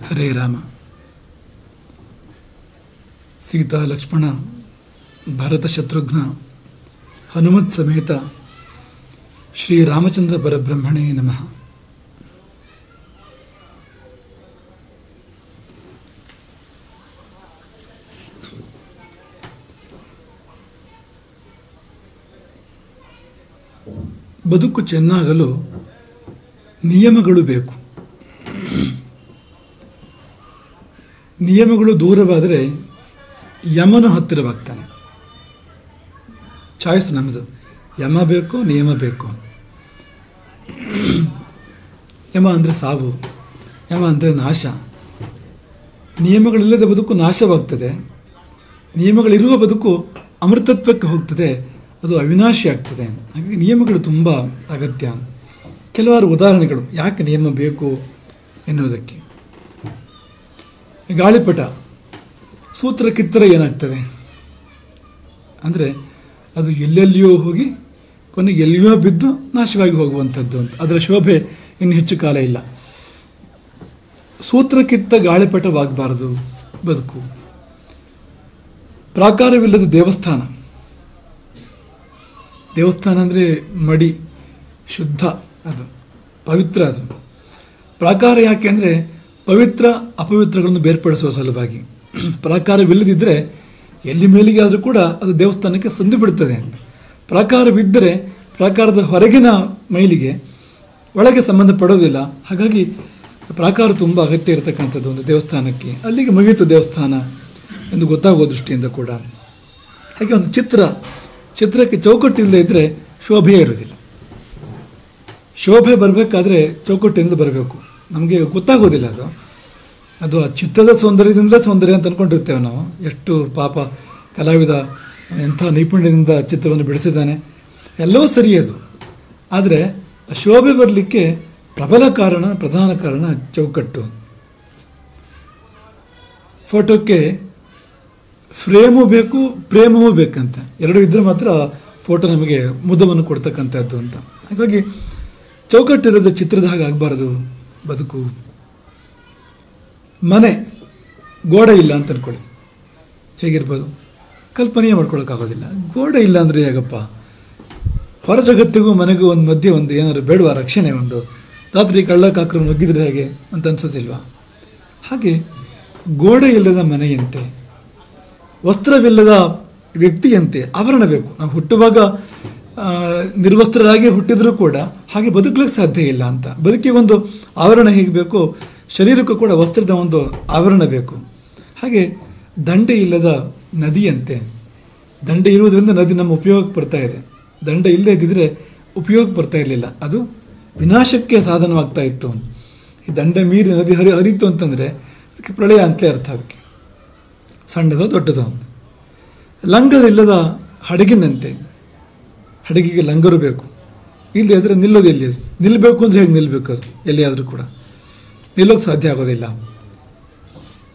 ಹರೇ ರಾಮ. ಸೀತಾ ಲಕ್ಷ್ಮಣ ಭರತ ಶತ್ರುಘ್ನ ಹನುಮತ್ ಸಮೇತ ಶ್ರೀರಾಮಚಂದ್ರ ಪರಬ್ರಹ್ಮಣೇ ನಮಃ. ಬದುಕು ಚೆನ್ನಾಗಲು ನಿಯಮಗಳು ಬೇಕು. ನಿಯಮಗಳು ದೂರವಾದರೆ ಯಮನು ಹತ್ತಿರವಾಗ್ತಾನೆ. ಚಾಯ್ಸ್ ನಮ್ಮದು. ಯಮ ಬೇಕು, ನಿಯಮ ಬೇಕು. ಯಮ ಅಂದರೆ ಸಾವು, ಯಮ ಅಂದರೆ ನಾಶ. ನಿಯಮಗಳಿಲ್ಲದ ಬದುಕು ನಾಶವಾಗ್ತದೆ, ನಿಯಮಗಳಿರುವ ಬದುಕು ಅಮೃತತ್ವಕ್ಕೆ ಹೋಗ್ತದೆ, ಅದು ಅವಿನಾಶಿ ಆಗ್ತದೆ. ಹಾಗಾಗಿ ನಿಯಮಗಳು ತುಂಬ ಅಗತ್ಯ. ಕೆಲವಾರು ಉದಾಹರಣೆಗಳು ಯಾಕೆ ನಿಯಮ ಬೇಕು ಎನ್ನುವುದಕ್ಕೆ. ಗಾಳಿಪಟ ಸೂತ್ರ ಕಿತ್ತರೆ ಏನಾಗ್ತದೆ ಅಂದರೆ ಅದು ಎಲ್ಲೆಲ್ಲಿಯೋ ಹೋಗಿ ಕೊನೆಗೆ ಎಲ್ಲಿಯೋ ಬಿದ್ದು ನಾಶವಾಗಿ ಹೋಗುವಂಥದ್ದು ಅಂತ. ಅದರ ಶೋಭೆ ಇನ್ನು ಹೆಚ್ಚು ಕಾಲ ಇಲ್ಲ. ಸೂತ್ರ ಕಿತ್ತ ಗಾಳಿಪಟವಾಗಬಾರದು ಬದುಕು. ಪ್ರಾಕಾರವಿಲ್ಲದ ದೇವಸ್ಥಾನ. ದೇವಸ್ಥಾನ ಅಂದರೆ ಮಡಿ, ಶುದ್ಧ, ಅದು ಪವಿತ್ರ. ಅದು ಪ್ರಾಕಾರ ಯಾಕೆ ಅಂದರೆ ಪವಿತ್ರ ಅಪವಿತ್ರಗಳನ್ನು ಬೇರ್ಪಡಿಸುವ ಸಲುವಾಗಿ. ಪ್ರಾಕಾರವಿಲ್ಲದಿದ್ದರೆ ಎಲ್ಲಿ ಮೇಲಿಗೆ ಆದರೂ ಕೂಡ ಅದು ದೇವಸ್ಥಾನಕ್ಕೆ ಸಂದು ಬಿಡುತ್ತದೆ. ಪ್ರಾಕಾರವಿದ್ದರೆ ಪ್ರಾಕಾರದ ಹೊರಗಿನ ಮೈಲಿಗೆ ಒಳಗೆ ಸಂಬಂಧಪಡೋದಿಲ್ಲ. ಹಾಗಾಗಿ ಪ್ರಾಕಾರ ತುಂಬ ಅಗತ್ಯ ಇರತಕ್ಕಂಥದ್ದು ಒಂದು ದೇವಸ್ಥಾನಕ್ಕೆ. ಅಲ್ಲಿಗೆ ಮುಗಿಯಿತು ದೇವಸ್ಥಾನ ಎಂದು ಗೊತ್ತಾಗುವ ದೃಷ್ಟಿಯಿಂದ ಕೂಡ. ಹಾಗೆ ಒಂದು ಚಿತ್ರಕ್ಕೆ ಚೌಕಟ್ಟಿಲ್ಲದೆ ಇದ್ದರೆ ಶೋಭೆಯೇ ಇರೋದಿಲ್ಲ. ಶೋಭೆ ಬರಬೇಕಾದ್ರೆ ಚೌಕಟ್ಟಿನಿಂದ ಬರಬೇಕು. ನಮಗೆ ಗೊತ್ತಾಗೋದಿಲ್ಲ ಅದು ಆ ಚಿತ್ರದ ಸೌಂದರ್ಯದಿಂದ ಸೌಂದರ್ಯ ಅಂತ ಅಂದ್ಕೊಂಡಿರ್ತೇವೆ ನಾವು. ಎಷ್ಟು ಪಾಪ ಕಲಾವಿದ ಎಂಥ ನೈಪುಣ್ಯದಿಂದ ಚಿತ್ರವನ್ನು ಬಿಡಿಸಿದ್ದಾನೆ, ಎಲ್ಲವೂ ಸರಿ ಅದು. ಆದರೆ ಶೋಭೆ ಬರಲಿಕ್ಕೆ ಪ್ರಧಾನ ಕಾರಣ ಚೌಕಟ್ಟು. ಫೋಟೋಕ್ಕೆ ಫ್ರೇಮು ಬೇಕು, ಪ್ರೇಮವೂ ಬೇಕಂತ. ಎರಡೂ ಇದ್ದರೆ ಮಾತ್ರ ಫೋಟೋ ನಮಗೆ ಮುದವನ್ನು ಕೊಡ್ತಕ್ಕಂಥದ್ದು ಅಂತ. ಹಾಗಾಗಿ ಚೌಕಟ್ಟಿರೋದ ಚಿತ್ರದ ಹಾಗೆ ಆಗಬಾರ್ದು ಬದುಕು. ಮನೆ ಗೋಡೆ ಇಲ್ಲ ಅಂತ ಅಂದ್ಕೊಳ್ಳಿ, ಹೇಗಿರ್ಬೋದು? ಕಲ್ಪನೆಯೇ ಮಾಡ್ಕೊಳಕ್ಕಾಗೋದಿಲ್ಲ. ಗೋಡೆ ಇಲ್ಲ ಅಂದರೆ ಹೇಗಪ್ಪ? ಹೊರ ಜಗತ್ತಿಗೂ ಮನೆಗೂ ಒಂದು ಮಧ್ಯೆ ಒಂದು ಏನಾದ್ರು ಬೇಡವಾ ರಕ್ಷಣೆ? ಒಂದು ರಾತ್ರಿ ಕಳ್ಳಕಾಕರು ನುಗ್ಗಿದ್ರೆ ಹೇಗೆ ಅಂತ ಅನ್ಸೋದಿಲ್ವಾ? ಹಾಗೆ ಗೋಡೆ ಇಲ್ಲದ ಮನೆಯಂತೆ, ವಸ್ತ್ರವಿಲ್ಲದ ವ್ಯಕ್ತಿಯಂತೆ ಆವರಣ ಬೇಕು. ನಾವು ಹುಟ್ಟುವಾಗ ನಿರ್ವಸ್ತ್ರರಾಗಿ ಹುಟ್ಟಿದ್ರೂ ಕೂಡ ಹಾಗೆ ಬದುಕಲಿಕ್ಕೆ ಸಾಧ್ಯ ಇಲ್ಲ ಅಂತ. ಬದುಕಿಗೊಂದು ಆವರಣ ಹೇಗೆ ಬೇಕು, ಶರೀರಕ್ಕೂ ಕೂಡ ವಸ್ತ್ರದ ಒಂದು ಆವರಣ ಬೇಕು. ಹಾಗೆ ದಂಡೆ ಇಲ್ಲದ ನದಿಯಂತೆ. ದಂಡೆ ಇರುವುದರಿಂದ ನದಿ ನಮ್ಮ ಉಪಯೋಗಕ್ಕೆ ಬರ್ತಾ ಇದೆ. ದಂಡೆ ಇಲ್ಲದೆ ಇದ್ದಿದ್ರೆ ಉಪಯೋಗಕ್ಕೆ ಬರ್ತಾ ಇರಲಿಲ್ಲ, ಅದು ವಿನಾಶಕ್ಕೆ ಸಾಧನವಾಗ್ತಾ ಇತ್ತು. ಈ ದಂಡೆ ಮೀರಿ ನದಿ ಹರಿತು ಅಂತಂದರೆ ಅದಕ್ಕೆ ಪ್ರಳಯ ಅಂತಲೇ ಅರ್ಥ. ಅದಕ್ಕೆ ಸಣ್ಣದೋ ದೊಡ್ಡದೋ. ಲಂಗರಿಲ್ಲದ ಹಡಗಿನಂತೆ. ಹಡಗಿಗೆ ಲಂಗರು ಬೇಕು, ಇಲ್ಲದೆ ಆದರೆ ನಿಲ್ಲೋದು ಎಲ್ಲಿ? ನಿಲ್ಲಬೇಕು ಅಂದರೆ ಹೇಗೆ ನಿಲ್ಲಬೇಕು? ಅದು ಎಲ್ಲಿಯಾದರೂ ಕೂಡ ನಿಲ್ಲೋಕ್ಕೆ ಸಾಧ್ಯ ಆಗೋದಿಲ್ಲ.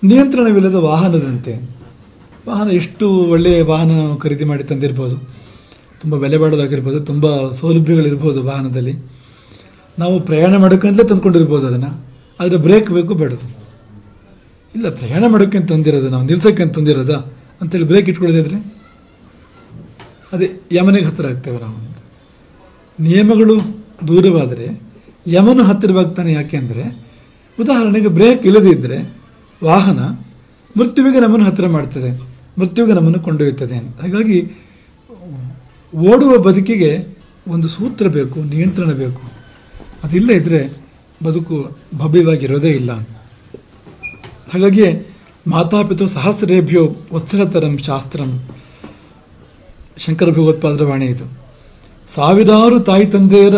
ನಿಯಂತ್ರಣವಿಲ್ಲದ ವಾಹನದಂತೆ. ವಾಹನ ಎಷ್ಟು ಒಳ್ಳೆಯ ವಾಹನ ಖರೀದಿ ಮಾಡಿ ತಂದಿರ್ಬೋದು, ತುಂಬ ಬೆಲೆ ಬಾಳೋದಾಗಿರ್ಬೋದು, ತುಂಬ ಸೌಲಭ್ಯಗಳಿರ್ಬೋದು ವಾಹನದಲ್ಲಿ. ನಾವು ಪ್ರಯಾಣ ಮಾಡೋಕ್ಕಂತಲೇ ತಂದ್ಕೊಂಡಿರ್ಬೋದು ಅದನ್ನು. ಆದರೆ ಬ್ರೇಕ್ ಬೇಕು ಬೇಡದು ಇಲ್ಲ. ಪ್ರಯಾಣ ಮಾಡೋಕ್ಕೆ ತಂದಿರೋದು, ನಾವು ನಿಲ್ಸೋಕ್ಕೆ ತಂದಿರೋದ ಅಂತೇಳಿ ಬ್ರೇಕ್ ಇಟ್ಕೊಳ್ಳೋದಿದ್ರೆ ಅದೇ ಯಮನಿಗೆ ಹತ್ತಿರ ಆಗ್ತೇವೆ ನಾವು. ನಿಯಮಗಳು ದೂರವಾದರೆ ಯಮನು ಹತ್ತಿರವಾಗ್ತಾನೆ. ಯಾಕೆ ಅಂದರೆ ಉದಾಹರಣೆಗೆ ಬ್ರೇಕ್ ಇಲ್ಲದೇ ಇದ್ದರೆ ವಾಹನ ಮೃತ್ಯುವಿಗೆ ನಮ್ಮನ್ನು ಹತ್ತಿರ ಮಾಡ್ತದೆ, ಮೃತ್ಯುವಿಗೆ ನಮ್ಮನ್ನು ಕೊಂಡೊಯ್ಯುತ್ತದೆ. ಹಾಗಾಗಿ ಓಡುವ ಬದುಕಿಗೆ ಒಂದು ಸೂತ್ರ ಬೇಕು, ನಿಯಂತ್ರಣ ಬೇಕು. ಅದಿಲ್ಲ ಇದ್ದರೆ ಬದುಕು ಭವ್ಯವಾಗಿರೋದೇ ಇಲ್ಲ. ಹಾಗಾಗಿ ಮಾತಾಪಿತು ಸಹಸ್ರೇಭ್ಯೋ ವತ್ಸರತರಂ ಶಾಸ್ತ್ರಂ, ಶಂಕರ ಭಗವತ್ಪಾದರ ವಾಣಿ ಇದು. ಸಾವಿರಾರು ತಾಯಿ ತಂದೆಯರ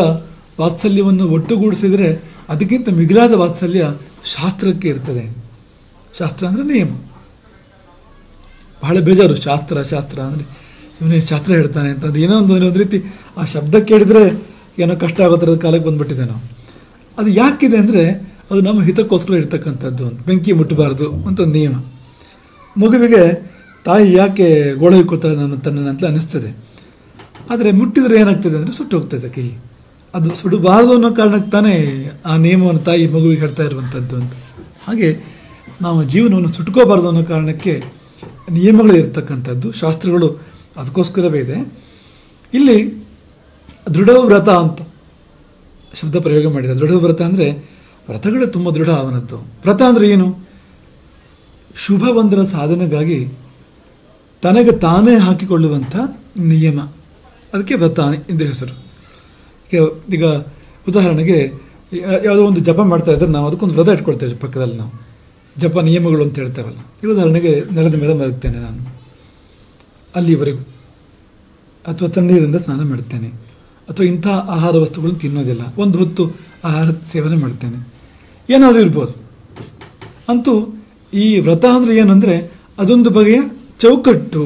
ವಾತ್ಸಲ್ಯವನ್ನು ಒಟ್ಟುಗೂಡಿಸಿದರೆ ಅದಕ್ಕಿಂತ ಮಿಗಿಲಾದ ವಾತ್ಸಲ್ಯ ಶಾಸ್ತ್ರಕ್ಕೆ ಇರ್ತದೆ. ಶಾಸ್ತ್ರ ಅಂದರೆ ನಿಯಮ. ಬಹಳ ಬೇಜಾರು ಶಾಸ್ತ್ರ ಅಂದರೆ ಇವನೇ ಶಾಸ್ತ್ರ ಹೇಳ್ತಾನೆ ಅಂತಂದ್ರೆ ಏನೋ ಒಂದು ರೀತಿ ಆ ಶಬ್ದ ಕೇಳಿದರೆ ಏನೋ ಕಷ್ಟ ಆಗೋ ಥರದ ಕಾಲಕ್ಕೆ ಬಂದುಬಿಟ್ಟಿದೆ ನಾವು. ಅದು ಯಾಕಿದೆ ಅಂದರೆ ಅದು ನಮ್ಮ ಹಿತಕ್ಕೋಸ್ಕರ ಇರ್ತಕ್ಕಂಥದ್ದು. ಬೆಂಕಿ ಮುಟ್ಟಬಾರ್ದು ಅಂತ ಒಂದು ನಿಯಮ. ಮಗುವಿಗೆ ತಾಯಿ ಯಾಕೆ ಗೋಳ ಇಕ್ಕೊಳ್ತಾಳೆ ತನ್ನ ಅಂತ ಅನ್ನಿಸ್ತದೆ. ಆದರೆ ಮುಟ್ಟಿದರೆ ಏನಾಗ್ತದೆ ಅಂದರೆ ಸುಟ್ಟು ಹೋಗ್ತದೆ ಕೈ. ಅದು ಸುಡಬಾರದು ಅನ್ನೋ ಕಾರಣಕ್ಕೆ ತಾನೇ ಆ ನಿಯಮವನ್ನು ತಾಯಿ ಮಗುವಿಗೆ ಹೇಳ್ತಾ ಇರುವಂಥದ್ದು ಅಂತ. ಹಾಗೆ ನಾವು ಜೀವನವನ್ನು ಸುಟ್ಕೋಬಾರ್ದು ಅನ್ನೋ ಕಾರಣಕ್ಕೆ ನಿಯಮಗಳು ಇರ್ತಕ್ಕಂಥದ್ದು, ಶಾಸ್ತ್ರಗಳು ಅದಕ್ಕೋಸ್ಕರವೇ ಇದೆ. ಇಲ್ಲಿ ದೃಢವ್ರತ ಅಂತ ಶಬ್ದ ಪ್ರಯೋಗ ಮಾಡಿದೆ. ದೃಢವ್ರತ ಅಂದರೆ ವ್ರತಗಳು ತುಂಬ ದೃಢ ಅವನದ್ದು. ವ್ರತ ಅಂದರೆ ಏನು? ಶುಭವೊಂದರ ಸಾಧನೆಗಾಗಿ ತನಗೆ ತಾನೇ ಹಾಕಿಕೊಳ್ಳುವಂಥ ನಿಯಮ, ಅದಕ್ಕೆ ವ್ರತ ಎಂದು ಹೆಸರು. ಈಗ ಉದಾಹರಣೆಗೆ ಯಾವುದೋ ಒಂದು ಜಪ ಮಾಡ್ತಾ ಇದ್ದರೆ ನಾವು ಅದಕ್ಕೊಂದು ವ್ರತ ಇಟ್ಕೊಳ್ತೇವೆ ಪಕ್ಕದಲ್ಲಿ. ನಾವು ಜಪ ನಿಯಮಗಳು ಅಂತ ಹೇಳ್ತೇವಲ್ಲ. ಈ ಉದಾಹರಣೆಗೆ ನೆಲದ ಮೇಲೆ ಮಲಗ್ತೇನೆ ನಾನು ಅಲ್ಲಿವರೆಗೂ, ಅಥವಾ ತಣ್ಣೀರಿಂದ ಸ್ನಾನ ಮಾಡ್ತೇನೆ, ಅಥವಾ ಇಂಥ ಆಹಾರ ವಸ್ತುಗಳನ್ನು ತಿನ್ನೋದಿಲ್ಲ, ಒಂದು ಹೊತ್ತು ಆಹಾರ ಸೇವನೆ ಮಾಡ್ತೇನೆ, ಏನಾದರೂ ಇರ್ಬೋದು. ಅಂತೂ ಈ ವ್ರತ ಅಂದರೆ ಏನಂದರೆ ಅದೊಂದು ಬಗೆಯ ಚೌಕಟ್ಟು,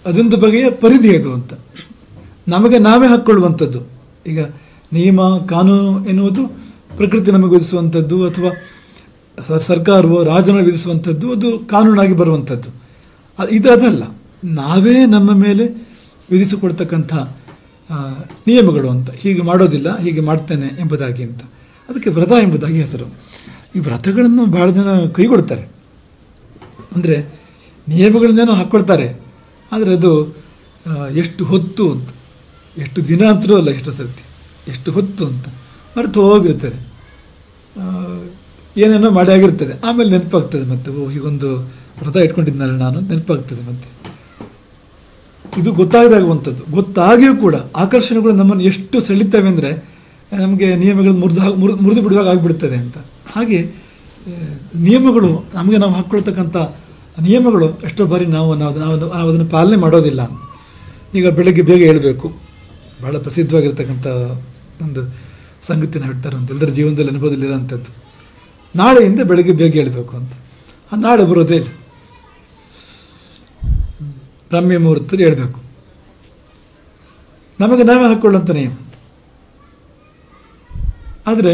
ಅದೊಂದು ಬಗೆಯ ಪರಿಧಿ ಅದು ಅಂತ ನಮಗೆ ನಾವೇ ಹಾಕ್ಕೊಳ್ಳುವಂಥದ್ದು. ಈಗ ನಿಯಮ ಕಾನೂನು ಎನ್ನುವುದು ಪ್ರಕೃತಿ ನಮಗೆ ವಿಧಿಸುವಂಥದ್ದು, ಅಥವಾ ಸರ್ಕಾರವೋ ರಾಜನ ವಿಧಿಸುವಂಥದ್ದು, ಅದು ಕಾನೂನಾಗಿ ಬರುವಂಥದ್ದು. ಇದು ಅದಲ್ಲ, ನಾವೇ ನಮ್ಮ ಮೇಲೆ ವಿಧಿಸಿಕೊಡ್ತಕ್ಕಂಥ ನಿಯಮಗಳು ಅಂತ. ಹೀಗೆ ಮಾಡೋದಿಲ್ಲ, ಹೀಗೆ ಮಾಡ್ತೇನೆ ಎಂಬುದಾಗಿ ಅಂತ. ಅದಕ್ಕೆ ವ್ರತ ಎಂಬುದಾಗಿ ಹೆಸರು. ಈ ವ್ರತಗಳನ್ನು ಭಾಳ ಜನ ಕೈಗೊಡ್ತಾರೆ. ಅಂದರೆ ನಿಯಮಗಳನ್ನೇನೋ ಹಾಕ್ಕೊಳ್ತಾರೆ, ಆದರೆ ಅದು ಎಷ್ಟು ಹೊತ್ತು ಅಂತ, ಎಷ್ಟು ದಿನ ಅಂತಲೂ ಅಲ್ಲ, ಎಷ್ಟು ಸರ್ತಿ ಎಷ್ಟು ಹೊತ್ತು ಅಂತ ಮರೆತು ಹೋಗಿರ್ತದೆ. ಏನೇನೋ ಮಾಡಿ ಆಗಿರ್ತದೆ, ಆಮೇಲೆ ನೆನಪಾಗ್ತದೆ ಮತ್ತೆ, ಓ ಹೀಗೊಂದು ವ್ರತ ಇಟ್ಕೊಂಡಿದ್ನಲ್ಲ ನಾನು, ನೆನಪಾಗ್ತದೆ ಮತ್ತೆ. ಇದು ಗೊತ್ತಾಗದಾಗುವಂಥದ್ದು. ಗೊತ್ತಾಗಿಯೂ ಕೂಡ ಆಕರ್ಷಣೆಗಳು ನಮ್ಮನ್ನು ಎಷ್ಟು ಸೆಳೀತವೆ ಅಂದರೆ ನಮಗೆ ನಿಯಮಗಳನ್ನು ಮುರಿದು ಬಿಡುವಾಗ ಆಗಿಬಿಡ್ತದೆ ಅಂತ. ಹಾಗೆ ನಿಯಮಗಳು ನಮಗೆ ನಾವು ಹಾಕ್ಕೊಳ್ತಕ್ಕಂಥ ನಿಯಮಗಳು ಎಷ್ಟೋ ಬಾರಿ ನಾವು ಅದನ್ನು ಪಾಲನೆ ಮಾಡೋದಿಲ್ಲ. ಈಗ ಬೆಳಗ್ಗೆ ಬೇಗ ಹೇಳಬೇಕು, ಭಾಳ ಪ್ರಸಿದ್ಧವಾಗಿರ್ತಕ್ಕಂಥ ಒಂದು ಸಂಗತಿನ ಹೇಳ್ತಾರೆ, ಅಂತ ಎಲ್ಲರ ಜೀವನದಲ್ಲಿ ಅನುಭವದಲ್ಲಿರೋಂಥದ್ದು. ನಾಳೆಯಿಂದ ಬೆಳಗ್ಗೆ ಬೇಗ ಹೇಳಬೇಕು ಅಂತ. ಆ ನಾಳೆ ಬರೋದೇ ಇಲ್ಲ, ಬ್ರಹ್ಮಿ ಮುಹೂರ್ತದಲ್ಲಿ ಹೇಳಬೇಕು. ನಮಗೆ ನಾವೇ ಹಾಕ್ಕೊಳ್ಳೋಂಥ ನಿಯಮ. ಆದರೆ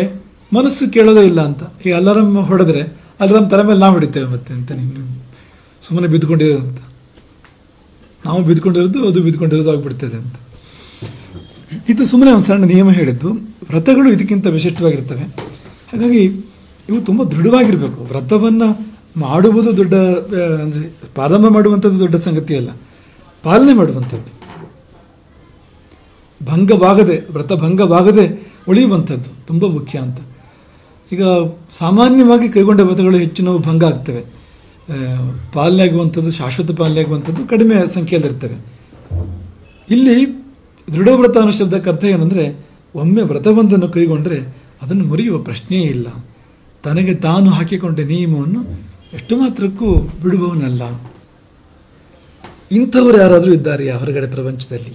ಮನಸ್ಸು ಕೇಳೋದೇ ಇಲ್ಲ ಅಂತ. ಈ ಅಲಾರಮ್ ಹೊಡೆದ್ರೆ ಅಲಾರಮ್ ತಲೆ ಮೇಲೆ ನಾವು ಹೊಡಿತೇವೆ ಮತ್ತೆ ಅಂತ, ನೀವು ಸುಮ್ಮನೆ ಬಿದ್ದುಕೊಂಡಿರೋ ಅಂತ. ನಾವು ಬಿದ್ದುಕೊಂಡಿರೋದು ಅದು ಬಿದ್ದುಕೊಂಡಿರೋದು ಆಗಿಬಿಡ್ತದೆ ಅಂತ. ಇದು ಸುಮ್ಮನೆ ಒಂದು ಸಣ್ಣ ನಿಯಮ ಹೇಳಿದ್ದು. ವ್ರತಗಳು ಇದಕ್ಕಿಂತ ವಿಶಿಷ್ಟವಾಗಿರ್ತವೆ. ಹಾಗಾಗಿ ಇವು ತುಂಬ ದೃಢವಾಗಿರಬೇಕು. ವ್ರತವನ್ನು ಮಾಡುವುದು ದೊಡ್ಡ, ಪ್ರಾರಂಭ ಮಾಡುವಂಥದ್ದು ದೊಡ್ಡ ಸಂಗತಿ ಅಲ್ಲ, ಪಾಲನೆ ಮಾಡುವಂಥದ್ದು, ಭಂಗವಾಗದೆ, ವ್ರತ ಭಂಗವಾಗದೆ ಉಳಿಯುವಂಥದ್ದು ತುಂಬ ಮುಖ್ಯ ಅಂತ. ಈಗ ಸಾಮಾನ್ಯವಾಗಿ ಕೈಗೊಂಡ ವ್ರತಗಳು ಹೆಚ್ಚಿನವು ಭಂಗ ಆಗ್ತವೆ. ಪಾಲನೆ ಆಗುವಂಥದ್ದು, ಶಾಶ್ವತ ಪಾಲನೆ ಆಗುವಂಥದ್ದು ಕಡಿಮೆ ಸಂಖ್ಯೆಯಲ್ಲಿರ್ತವೆ. ಇಲ್ಲಿ ದೃಢವ್ರತ ಅನ್ನೋ ಶಬ್ದಕ್ಕೆ ಅರ್ಥ ಏನಂದರೆ, ಒಮ್ಮೆ ವ್ರತವೊಂದನ್ನು ಕೈಗೊಂಡ್ರೆ ಅದನ್ನು ಮುರಿಯುವ ಪ್ರಶ್ನೆಯೇ ಇಲ್ಲ. ತನಗೆ ತಾನು ಹಾಕಿಕೊಂಡ ನಿಯಮವನ್ನು ಎಷ್ಟು ಮಾತ್ರಕ್ಕೂ ಬಿಡುವವನಲ್ಲ. ಇಂಥವರು ಯಾರಾದರೂ ಇದ್ದಾರೆಯಾ ಹೊರಗಡೆ ಪ್ರಪಂಚದಲ್ಲಿ?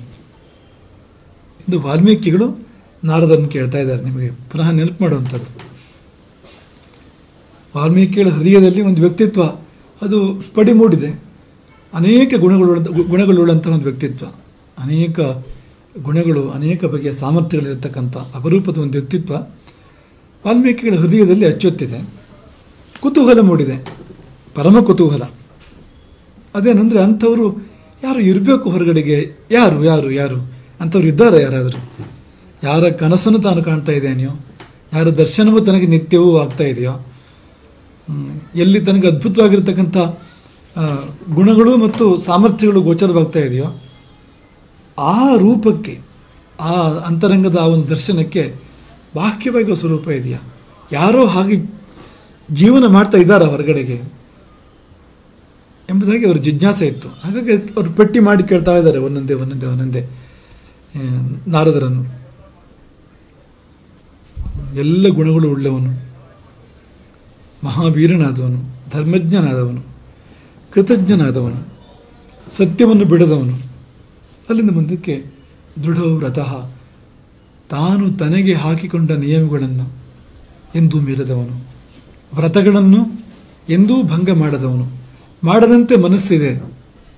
ಇಂದು ವಾಲ್ಮೀಕಿಗಳು ನಾರದರನ್ನು ಕೇಳ್ತಾ ಇದ್ದಾರೆ, ನಿಮಗೆ ಪುನಃ ನೆನಪು ಮಾಡುವಂಥದ್ದು. ವಾಲ್ಮೀಕಿಗಳ ಹೃದಯದಲ್ಲಿ ಒಂದು ವ್ಯಕ್ತಿತ್ವ ಅದು ಪಡಿ ಮೂಡಿದೆ. ಅನೇಕ ಗುಣಗಳುಳ್ಳಂಥ ಒಂದು ವ್ಯಕ್ತಿತ್ವ, ಅನೇಕ ಗುಣಗಳು, ಅನೇಕ ಬಗೆಯ ಸಾಮರ್ಥ್ಯಗಳಿರ್ತಕ್ಕಂಥ ಅಪರೂಪದ ಒಂದು ವ್ಯಕ್ತಿತ್ವ ವಾಲ್ಮೀಕಿಗಳ ಹೃದಯದಲ್ಲಿ ಅಚ್ಚೊತ್ತಿದೆ. ಕುತೂಹಲ ಮೂಡಿದೆ, ಪರಮ ಕುತೂಹಲ. ಅದೇನೆಂದರೆ, ಅಂಥವರು ಯಾರು ಇರಬೇಕು ಹೊರಗಡೆಗೆ? ಯಾರು ಯಾರು ಯಾರು ಅಂಥವ್ರು ಇದ್ದಾರೆ ಯಾರಾದರೂ? ಯಾರ ಕನಸನ್ನು ತಾನು ಕಾಣ್ತಾ ಇದ್ದೇನೆಯೋ, ಯಾರ ದರ್ಶನವೂ ತನಗೆ ನಿತ್ಯವೂ ಆಗ್ತಾ ಇದೆಯೋ, ಎಲ್ಲಿ ತನಗೆ ಅದ್ಭುತವಾಗಿರ್ತಕ್ಕಂಥ ಗುಣಗಳು ಮತ್ತು ಸಾಮರ್ಥ್ಯಗಳು ಗೋಚರವಾಗ್ತಾ ಇದೆಯೋ, ಆ ರೂಪಕ್ಕೆ, ಆ ಅಂತರಂಗದ ಆ ಒಂದು ದರ್ಶನಕ್ಕೆ ಬಾಹ್ಯವಾಗಿ ಸ್ವರೂಪ ಇದೆಯಾ? ಯಾರೋ ಹಾಗೆ ಜೀವನ ಮಾಡ್ತಾ ಇದ್ದಾರಾ ಹೊರಗಡೆಗೆ ಎಂಬುದಾಗಿ ಅವ್ರ ಜಿಜ್ಞಾಸೆ ಇತ್ತು. ಹಾಗಾಗಿ ಅವರು ಪಟ್ಟಿ ಮಾಡಿ ಕೇಳ್ತಾ ಇದ್ದಾರೆ ಒಂದೊಂದೇ ನಾರದರನ್ನು. ಎಲ್ಲ ಗುಣಗಳು ಉಳ್ಳವನು, ಮಹಾವೀರನಾದವನು, ಧರ್ಮಜ್ಞನಾದವನು, ಕೃತಜ್ಞನಾದವನು, ಸತ್ಯವನ್ನು ಬಿಡದವನು. ಅಲ್ಲಿಂದ ಮುಂದಕ್ಕೆ ದೃಢವ್ರತಃ, ತಾನು ತನಗೆ ಹಾಕಿಕೊಂಡ ನಿಯಮಗಳನ್ನು ಎಂದೂ ಮೀರದವನು, ವ್ರತಗಳನ್ನು ಎಂದೂ ಭಂಗ ಮಾಡದವನು, ಮಾಡದಂತೆ ಮನಸ್ಸಿದೆ.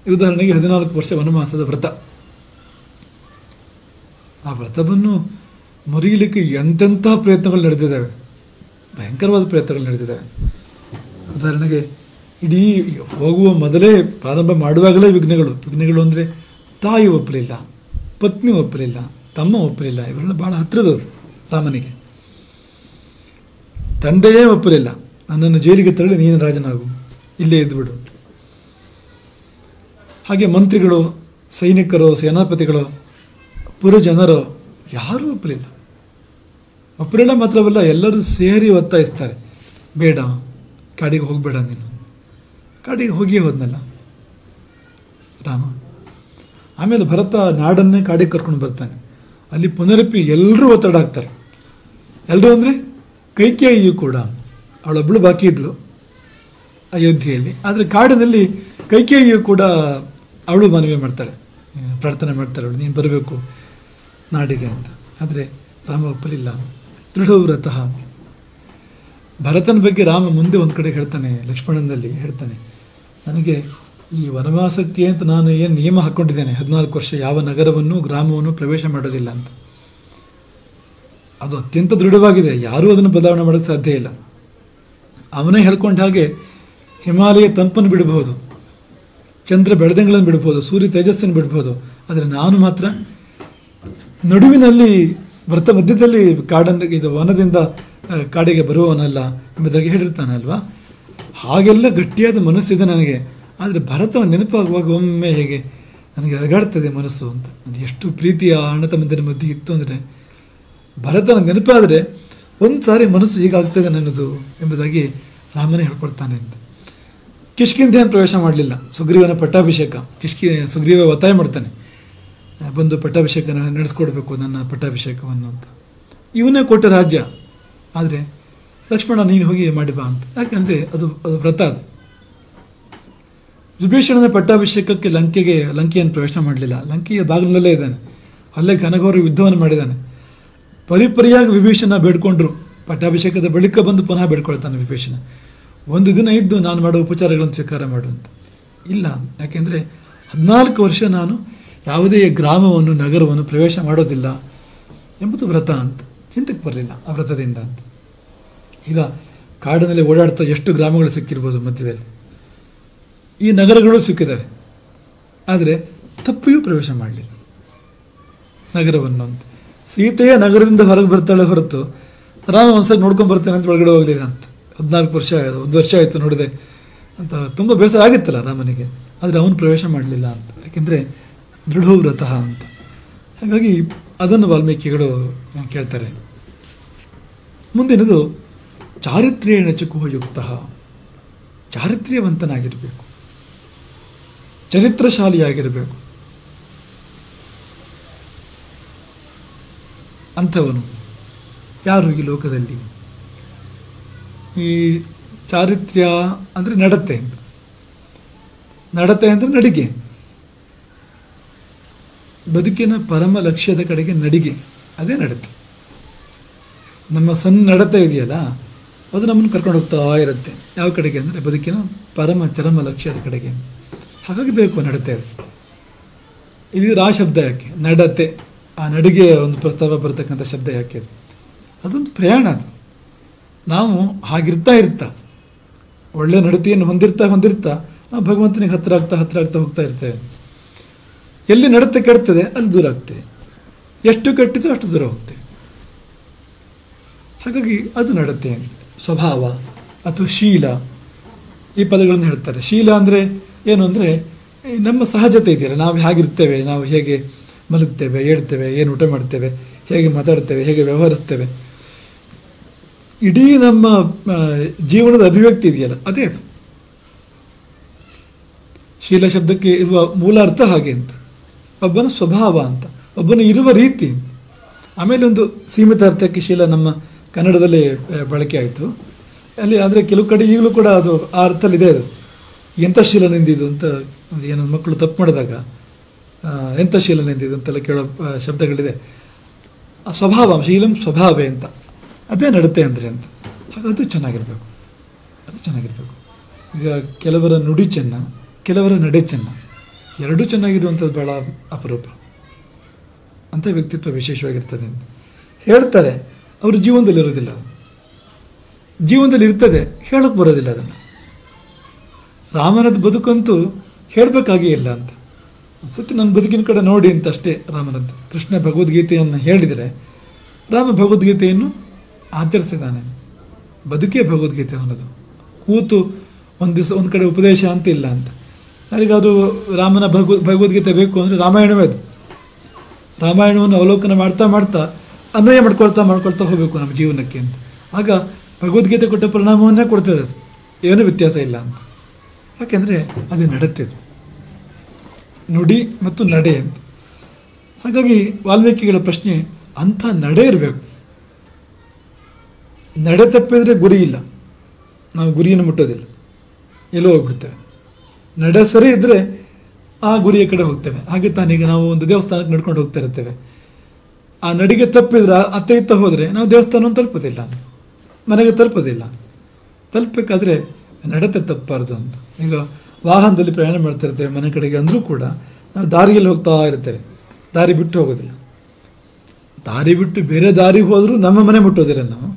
ಉದಾಹರಣೆಗೆ 14 ವರ್ಷ ವನವಾಸದ ವ್ರತ. ಆ ವ್ರತವನ್ನು ಮುರಿಯಲಿಕ್ಕೆ ಎಂತೆಂಥ ಪ್ರಯತ್ನಗಳು ನಡೆದಿದ್ದಾವೆ, ಭಯಂಕರವಾದ ಪ್ರಯತ್ನಗಳು ನಡೆದಿದ್ದಾವೆ. ಉದಾಹರಣೆಗೆ ಇಡೀ ಹೋಗುವ ಮೊದಲೇ, ಪ್ರಾರಂಭ ಮಾಡುವಾಗಲೇ ವಿಘ್ನಗಳು ಅಂದರೆ ತಾಯಿ ಒಪ್ಪಲಿಲ್ಲ, ಪತ್ನಿ ಒಪ್ಪಲಿಲ್ಲ, ತಮ್ಮ ಒಪ್ಪಲಿಲ್ಲ. ಇವರೆಲ್ಲ ಭಾಳ ಹತ್ತಿರದವರು ರಾಮನಿಗೆ. ತಂದೆಯೇ ಒಪ್ಪಲಿಲ್ಲ, ನನ್ನನ್ನು ಜೈಲಿಗೆ ತಳ್ಳಿ ನೀನು ರಾಜನಾಗು, ಇಲ್ಲೇ ಇದ್ದುಬಿಡು. ಹಾಗೆ ಮಂತ್ರಿಗಳು, ಸೈನಿಕರು, ಸೇನಾಪತಿಗಳು, ಪುರಜನರು ಯಾರೂ ಒಪ್ಪಲಿಲ್ಲ. ಒಪ್ಪಲಿಲ್ಲ ಮಾತ್ರವಲ್ಲ, ಎಲ್ಲರೂ ಸೇರಿ ಒತ್ತಾಯಿಸ್ತಾರೆ, ಬೇಡ, ಕಾಡಿಗೆ ಹೋಗಬೇಡ, ನೀನು ಕಾಡಿಗೆ ಹೋಗಿಯೇ ಹೋದ್ನಲ್ಲ ರಾಮ. ಆಮೇಲೆ ಭರತ ನಾಡನ್ನೇ ಕಾಡಿಗೆ ಕರ್ಕೊಂಡು ಬರ್ತಾನೆ. ಅಲ್ಲಿ ಪುನರಪಿ ಎಲ್ಲರೂ ಒತ್ತಡ ಆಗ್ತಾರೆ. ಎಲ್ಲರೂ ಅಂದರೆ ಕೈಕೇಯಿಯು ಕೂಡ, ಅವಳೊಬ್ಬಳು ಬಾಕಿ ಇದ್ಲು ಅಯೋಧ್ಯೆಯಲ್ಲಿ. ಆದರೆ ಕಾಡಿನಲ್ಲಿ ಕೈಕೇಯಿಯು ಕೂಡ ಅವಳು ಮನವಿ ಮಾಡ್ತಾಳೆ, ಪ್ರಾರ್ಥನೆ ಮಾಡ್ತಾಳೆ, ಅವಳು ನೀನು ಬರಬೇಕು ನಾಡಿಗೆ ಅಂತ. ಆದರೆ ರಾಮ ಒಪ್ಪಲಿಲ್ಲ. ದೃಢವ್ರತಃ. ಭರತನ ಬಗ್ಗೆ ರಾಮ ಮುಂದೆ ಒಂದು ಕಡೆ ಹೇಳ್ತಾನೆ, ಲಕ್ಷ್ಮಣನಲ್ಲಿ ಹೇಳ್ತಾನೆ, ನನಗೆ ಈ ವನವಾಸಕ್ಕೆ ಅಂತ ನಾನು ಏನು ನಿಯಮ ಹಾಕ್ಕೊಂಡಿದ್ದೇನೆ, 14 ವರ್ಷ ಯಾವ ನಗರವನ್ನು ಗ್ರಾಮವನ್ನು ಪ್ರವೇಶ ಮಾಡೋದಿಲ್ಲ ಅಂತ. ಅದು ಅತ್ಯಂತ ದೃಢವಾಗಿದೆ, ಯಾರೂ ಅದನ್ನು ಬದಲಾವಣೆ ಮಾಡೋಕ್ಕೆ ಸಾಧ್ಯ ಇಲ್ಲ. ಅವನೇ ಹೇಳ್ಕೊಂಡ ಹಾಗೆ ಹಿಮಾಲಯ ತಂಪನ್ನು ಬಿಡಬಹುದು, ಚಂದ್ರ ಬೆಳದಿಂಗಳನ್ನು ಬಿಡ್ಬೋದು, ಸೂರ್ಯ ತೇಜಸ್ಸನ್ನು ಬಿಡ್ಬೋದು. ಆದರೆ ನಾನು ಮಾತ್ರ ನಡುವಿನಲ್ಲಿ ವ್ರತ ಮಧ್ಯದಲ್ಲಿ ಇದು ವನದಿಂದ ಕಾಡಿಗೆ ಬರುವವನಲ್ಲ ಎಂಬುದಾಗಿ ಹೇಳಿರ್ತಾನಲ್ವಾ. ಹಾಗೆಲ್ಲ ಗಟ್ಟಿಯಾದ ಮನಸ್ಸಿದೆ ನನಗೆ. ಆದರೆ ಭರತನ ನೆನಪಾಗುವಾಗ ಒಮ್ಮೆ ಹೇಗೆ ನನಗೆ ಅಲಗಾಡ್ತದೆ ಮನಸ್ಸು ಅಂತ. ಎಷ್ಟು ಪ್ರೀತಿಯ ಅಣ್ಣ ತಮ್ಮಂದಿರ ಮಧ್ಯೆ ಇತ್ತು ಅಂದರೆ, ಭರತನ ನೆನಪಾದರೆ ಒಂದು ಸಾರಿ ಮನಸ್ಸು ಹೀಗಾಗ್ತದೆ ನನ್ನದು ಎಂಬುದಾಗಿ ರಾಮನೇ ಹೇಳ್ಕೊಡ್ತಾನೆ ಅಂತ. ಕಿಷ್ಕಿಂಧೆಯನ್ನು ಪ್ರವೇಶ ಮಾಡಲಿಲ್ಲ. ಸುಗ್ರೀವನ ಪಟ್ಟಾಭಿಷೇಕ, ಸುಗ್ರೀವ ಒತ್ತಾಯ ಮಾಡ್ತಾನೆ, ಬಂದು ಪಟ್ಟಾಭಿಷೇಕ ನಡೆಸ್ಕೊಡ್ಬೇಕು ನನ್ನ ಪಟ್ಟಾಭಿಷೇಕವನ್ನು ಅಂತ. ಇವನೇ ಕೊಟ್ಟ ರಾಜ್ಯ. ಆದರೆ ಲಕ್ಷ್ಮಣ ನೀನು ಹೋಗಿ ಮಾಡಿ ಬಾ ಅಂತ. ಯಾಕಂದರೆ ಅದು ವ್ರತ. ಅದು ವಿಭೀಷಣನ ಪಟ್ಟಾಭಿಷೇಕಕ್ಕೆ ಲಂಕೆಯನ್ನು ಪ್ರವೇಶ ಮಾಡಲಿಲ್ಲ. ಲಂಕೆಯ ಬಾಗಿಲಲ್ಲೇ ಇದ್ದಾನೆ. ಅಲ್ಲೇ ಘನಘೋರ ಯುದ್ಧವನ್ನು ಮಾಡಿದ್ದಾನೆ. ಪರಿಪರಿಯಾಗಿ ವಿಭೀಷಣ ಬೇಡ್ಕೊಂಡ್ರು. ಪಟ್ಟಾಭಿಷೇಕದ ಬಳಿಕ ಬಂದು ಪುನಃ ಬೇಡ್ಕೊಳ್ತಾನೆ ವಿಭೀಷಣ, ಒಂದು ದಿನ ಇದ್ದು ನಾನು ಮಾಡೋ ಉಪಚಾರಗಳನ್ನು ಸ್ವೀಕಾರ ಮಾಡುವಂತ. ಇಲ್ಲ, ಯಾಕೆಂದರೆ 14 ವರ್ಷ ನಾನು ಯಾವುದೇ ಗ್ರಾಮವನ್ನು ನಗರವನ್ನು ಪ್ರವೇಶ ಮಾಡೋದಿಲ್ಲ ಎಂಬುದು ವ್ರತ ಅಂತ. ಚಿಂತಕ್ಕೆ ಬರಲಿಲ್ಲ ಆ ವ್ರತದಿಂದ ಅಂತ. ಈಗ ಕಾಡಿನಲ್ಲಿ ಓಡಾಡ್ತಾ ಎಷ್ಟು ಗ್ರಾಮಗಳು ಸಿಕ್ಕಿರ್ಬೋದು ಮಧ್ಯದಲ್ಲಿ, ಈ ನಗರಗಳು ಸಿಕ್ಕಿದ್ದಾವೆ. ಆದರೆ ತಪ್ಪಿಯೂ ಪ್ರವೇಶ ಮಾಡಲಿಲ್ಲ ನಗರವನ್ನು ಅಂತ. ಸೀತೆಯ ನಗರದಿಂದ ಹೊರಗೆ ಬರ್ತಾಳೆ ಹೊರತು ರಾಮ ಒಂದ್ಸರಿ ನೋಡ್ಕೊಂಡು ಬರ್ತೇನೆ ಅಂತ ಒಳಗಡೆ ಹೋಗಲಿಲ್ಲ ಅಂತ. 14 ವರ್ಷ, 1 ವರ್ಷ ಆಯಿತು ನೋಡಿದೆ ಅಂತ ತುಂಬ ಬೇಸರ ಆಗಿತ್ತಲ್ಲ ರಾಮನಿಗೆ. ಆದರೆ ಅವನು ಪ್ರವೇಶ ಮಾಡಲಿಲ್ಲ ಅಂತ. ಯಾಕೆಂದರೆ ದೃಢವ್ರತಃ ಅಂತ. ಹಾಗಾಗಿ ಅದನ್ನು ವಾಲ್ಮೀಕಿಗಳು ಕೇಳ್ತಾರೆ. ಮುಂದಿನದು ಚಾರಿತ್ರ್ಯೇಣ ಚಕುಯುಕ್ತ, ಚಾರಿತ್ರ್ಯವಂತನಾಗಿರಬೇಕು, ಚರಿತ್ರಶಾಲಿಯಾಗಿರಬೇಕು. ಅಂಥವನು ಯಾರು ಈ ಲೋಕದಲ್ಲಿ? ಈ ಚಾರಿತ್ರ್ಯ ಅಂದರೆ ನಡತೆ ಅಂತ. ನಡತೆ ಅಂದರೆ ನಡಿಗೆ, ಬದುಕಿನ ಪರಮ ಲಕ್ಷ್ಯದ ಕಡೆಗೆ ನಡಿಗೆ, ಅದೇ ನಡತೆ. ನಮ್ಮ ಸಣ್ಣ ನಡತೆ ಇದೆಯಲ್ಲ, ಅದು ನಮ್ಮನ್ನು ಕರ್ಕೊಂಡು ಹೋಗ್ತಾ ಇರುತ್ತೆ. ಯಾವ ಕಡೆಗೆ ಅಂದರೆ ಬದುಕಿನ ಪರಮ ಚರಮ ಲಕ್ಷ್ಯದ ಕಡೆಗೆ. ಹಾಗಾಗಿ ಬೇಕು ನಡತೆ. ಇದು ಆ ಶಬ್ದ ಯಾಕೆ ನಡತೆ, ಆ ನಡಿಗೆ ಒಂದು ಪ್ರಸ್ತಾವ ಬರ್ತಕ್ಕಂಥ ಶಬ್ದ ಯಾಕೆ? ಅದೊಂದು ಪ್ರಯಾಣ. ಅದು ನಾವು ಹಾಗಿರ್ತಾ ಒಳ್ಳೆ ನಡತೆಯನ್ನು ಹೊಂದಿರ್ತಾ ನಾವು ಭಗವಂತನಿಗೆ ಹತ್ತಿರ ಆಗ್ತಾ ಹೋಗ್ತಾ ಇರ್ತೇವೆ. ಎಲ್ಲಿ ನಡತೆ ಕೆಡ್ತದೆ ಅಲ್ಲಿ ದೂರ ಆಗ್ತೇವೆ, ಎಷ್ಟು ಕೆಟ್ಟಿತೋ ಅಷ್ಟು ದೂರ ಹೋಗ್ತೇವೆ. ಹಾಗಾಗಿ ಅದು ನಡತೆ. ಸ್ವಭಾವ ಅಥವಾ ಶೀಲ, ಈ ಪದಗಳನ್ನು ಹೇಳ್ತಾರೆ. ಶೀಲ ಅಂದರೆ ಏನು ಅಂದರೆ ನಮ್ಮ ಸಹಜತೆ ಇದೆಯಲ್ಲ, ನಾವು ಹೇಗಿರ್ತೇವೆ, ನಾವು ಹೇಗೆ ಮಲಗ್ತೇವೆ, ಹೇಳ್ತೇವೆ, ಏನು ಊಟ ಮಾಡ್ತೇವೆ, ಹೇಗೆ ಮಾತಾಡ್ತೇವೆ, ಹೇಗೆ ವ್ಯವಹರಿಸ್ತೇವೆ, ಇಡೀ ನಮ್ಮ ಜೀವನದ ಅಭಿವ್ಯಕ್ತಿ ಇದೆಯಲ್ಲ, ಅದೇ ಅದು. ಶೀಲ ಶಬ್ದಕ್ಕೆ ಇರುವ ಮೂಲ ಅರ್ಥ ಹಾಗೆ ಅಂತ. ಒಬ್ಬನ ಸ್ವಭಾವ ಅಂತ, ಒಬ್ಬನ ಇರುವ ರೀತಿ. ಆಮೇಲೆ ಒಂದು ಸೀಮಿತ ಅರ್ಥಕ್ಕೆ ಶೀಲ ನಮ್ಮ ಕನ್ನಡದಲ್ಲಿ ಬಳಕೆ ಆಯಿತು ಅಲ್ಲಿ. ಆದರೆ ಕೆಲವು ಕಡೆ ಈಗಲೂ ಕೂಡ ಅದು ಆ ಅರ್ಥದಲ್ಲಿದೆ. ಅದು ಎಂಥ ಶೀಲ ನಿಂದಿದ್ದು ಅಂತ, ಏನೋ ಮಕ್ಕಳು ತಪ್ಪು ಮಾಡಿದಾಗ ಎಂಥ ಶೀಲ ನಿಂದಿದ್ದು ಅಂತೆಲ್ಲ ಕೇಳೋ ಶಬ್ದಗಳಿದೆ. ಆ ಸ್ವಭಾವ, ಶೀಲಂ ಸ್ವಭಾವೇ ಅಂತ, ಅದೇ ನಡತೆ ಅಂದರೆ ಅಂತ. ಹಾಗದು ಚೆನ್ನಾಗಿರಬೇಕು, ಅದು ಚೆನ್ನಾಗಿರಬೇಕು. ಈಗ ಕೆಲವರ ನುಡಿ ಚೆನ್ನ, ಕೆಲವರ ನಡೆ ಚೆನ್ನ, ಎರಡೂ ಚೆನ್ನಾಗಿರುವಂಥದ್ದು ಭಾಳ ಅಪರೂಪ. ಅಂಥ ವ್ಯಕ್ತಿತ್ವ ವಿಶೇಷವಾಗಿರ್ತದೆ ಅಂತ ಹೇಳ್ತಾರೆ. ಅವರು ಜೀವನದಲ್ಲಿರೋದಿಲ್ಲ, ಜೀವನದಲ್ಲಿ ಇರ್ತದೆ, ಹೇಳೋಕ್ಕೆ ಬರೋದಿಲ್ಲ ಅದನ್ನು. ರಾಮನದ ಬದುಕಂತೂ ಹೇಳಬೇಕಾಗೇ ಇಲ್ಲ ಅಂತ. ಸತಿ ನನ್ನ ಬದುಕಿನ ಕಡೆ ನೋಡಿ ಅಂತ ಅಷ್ಟೇ ರಾಮನದ್ದು. ಕೃಷ್ಣ ಭಗವದ್ಗೀತೆಯನ್ನು ಹೇಳಿದರೆ ರಾಮ ಭಗವದ್ಗೀತೆಯನ್ನು ಆಚರಿಸಿದ್ದಾನೆ. ಬದುಕೇ ಭಗವದ್ಗೀತೆ ಅವನದು. ಕೂತು ಒಂದು ದಿವಸ ಒಂದು ಕಡೆ ಉಪದೇಶ ಅಂತ ಇಲ್ಲ ಅಂತ. ಯಾರಿಗಾದರೂ ರಾಮನ ಭಗವದ್ಗೀತೆ ಬೇಕು ಅಂದರೆ ರಾಮಾಯಣವೇ ಅದು. ರಾಮಾಯಣವನ್ನು ಅವಲೋಕನ ಮಾಡ್ತಾ ಮಾಡ್ತಾ ಅನ್ವಯ ಮಾಡ್ಕೊಳ್ತಾ ಹೋಗಬೇಕು ನಮ್ಮ ಜೀವನಕ್ಕೆ ಅಂತ. ಆಗ ಭಗವದ್ಗೀತೆ ಕೊಟ್ಟ ಪರಿಣಾಮವನ್ನೇ ಕೊಡ್ತದೆ, ಅದು ಏನೂ ವ್ಯತ್ಯಾಸ ಇಲ್ಲ ಅಂತ. ಯಾಕೆಂದರೆ ಅದು ನಡತೆ, ನುಡಿ ಮತ್ತು ನಡೆ ಅಂತ. ಹಾಗಾಗಿ ವಾಲ್ಮೀಕಿಗಳ ಪ್ರಶ್ನೆ, ಅಂಥ ನಡೆ ಇರಬೇಕು. ನಡೆ ತಪ್ಪಿದರೆ ಗುರಿ ಇಲ್ಲ, ನಾವು ಗುರಿಯನ್ನು ಮುಟ್ಟೋದಿಲ್ಲ, ಎಲ್ಲೋ ಹೋಗ್ಬಿಡ್ತೇವೆ. ನಡೆ ಸರಿ ಇದ್ದರೆ ಆ ಗುರಿಯ ಕಡೆ ಹೋಗ್ತೇವೆ. ಹಾಗೆ ತಾನೀಗ ನಾವು ಒಂದು ದೇವಸ್ಥಾನಕ್ಕೆ ನಡ್ಕೊಂಡು ಹೋಗ್ತಾ ಇರ್ತೇವೆ, ಆ ನಡಿಗೆ ತಪ್ಪಿದ್ರೆ ಅತ್ತ ಇತ್ತ ಹೋದರೆ ನಾವು ದೇವಸ್ಥಾನವನ್ನು ತಲುಪೋದಿಲ್ಲ, ಮನೆಗೆ ತಲುಪೋದಿಲ್ಲ. ತಲುಪಬೇಕಾದ್ರೆ ನಡತೆ ತಪ್ಪಬಾರ್ದು ಅಂತ. ಈಗ ವಾಹನದಲ್ಲಿ ಪ್ರಯಾಣ ಮಾಡ್ತಾ ಇರ್ತೇವೆ ಮನೆ ಕಡೆಗೆ ಅಂದರೂ ಕೂಡ ನಾವು ದಾರಿಯಲ್ಲಿ ಹೋಗ್ತಾ ಇರ್ತೇವೆ, ದಾರಿ ಬಿಟ್ಟು ಹೋಗೋದಿಲ್ಲ. ದಾರಿ ಬಿಟ್ಟು ಬೇರೆ ದಾರಿಗೆ ಹೋದರೂ ನಮ್ಮ ಮನೆ ಮುಟ್ಟೋದಿಲ್ಲ. ನಾವು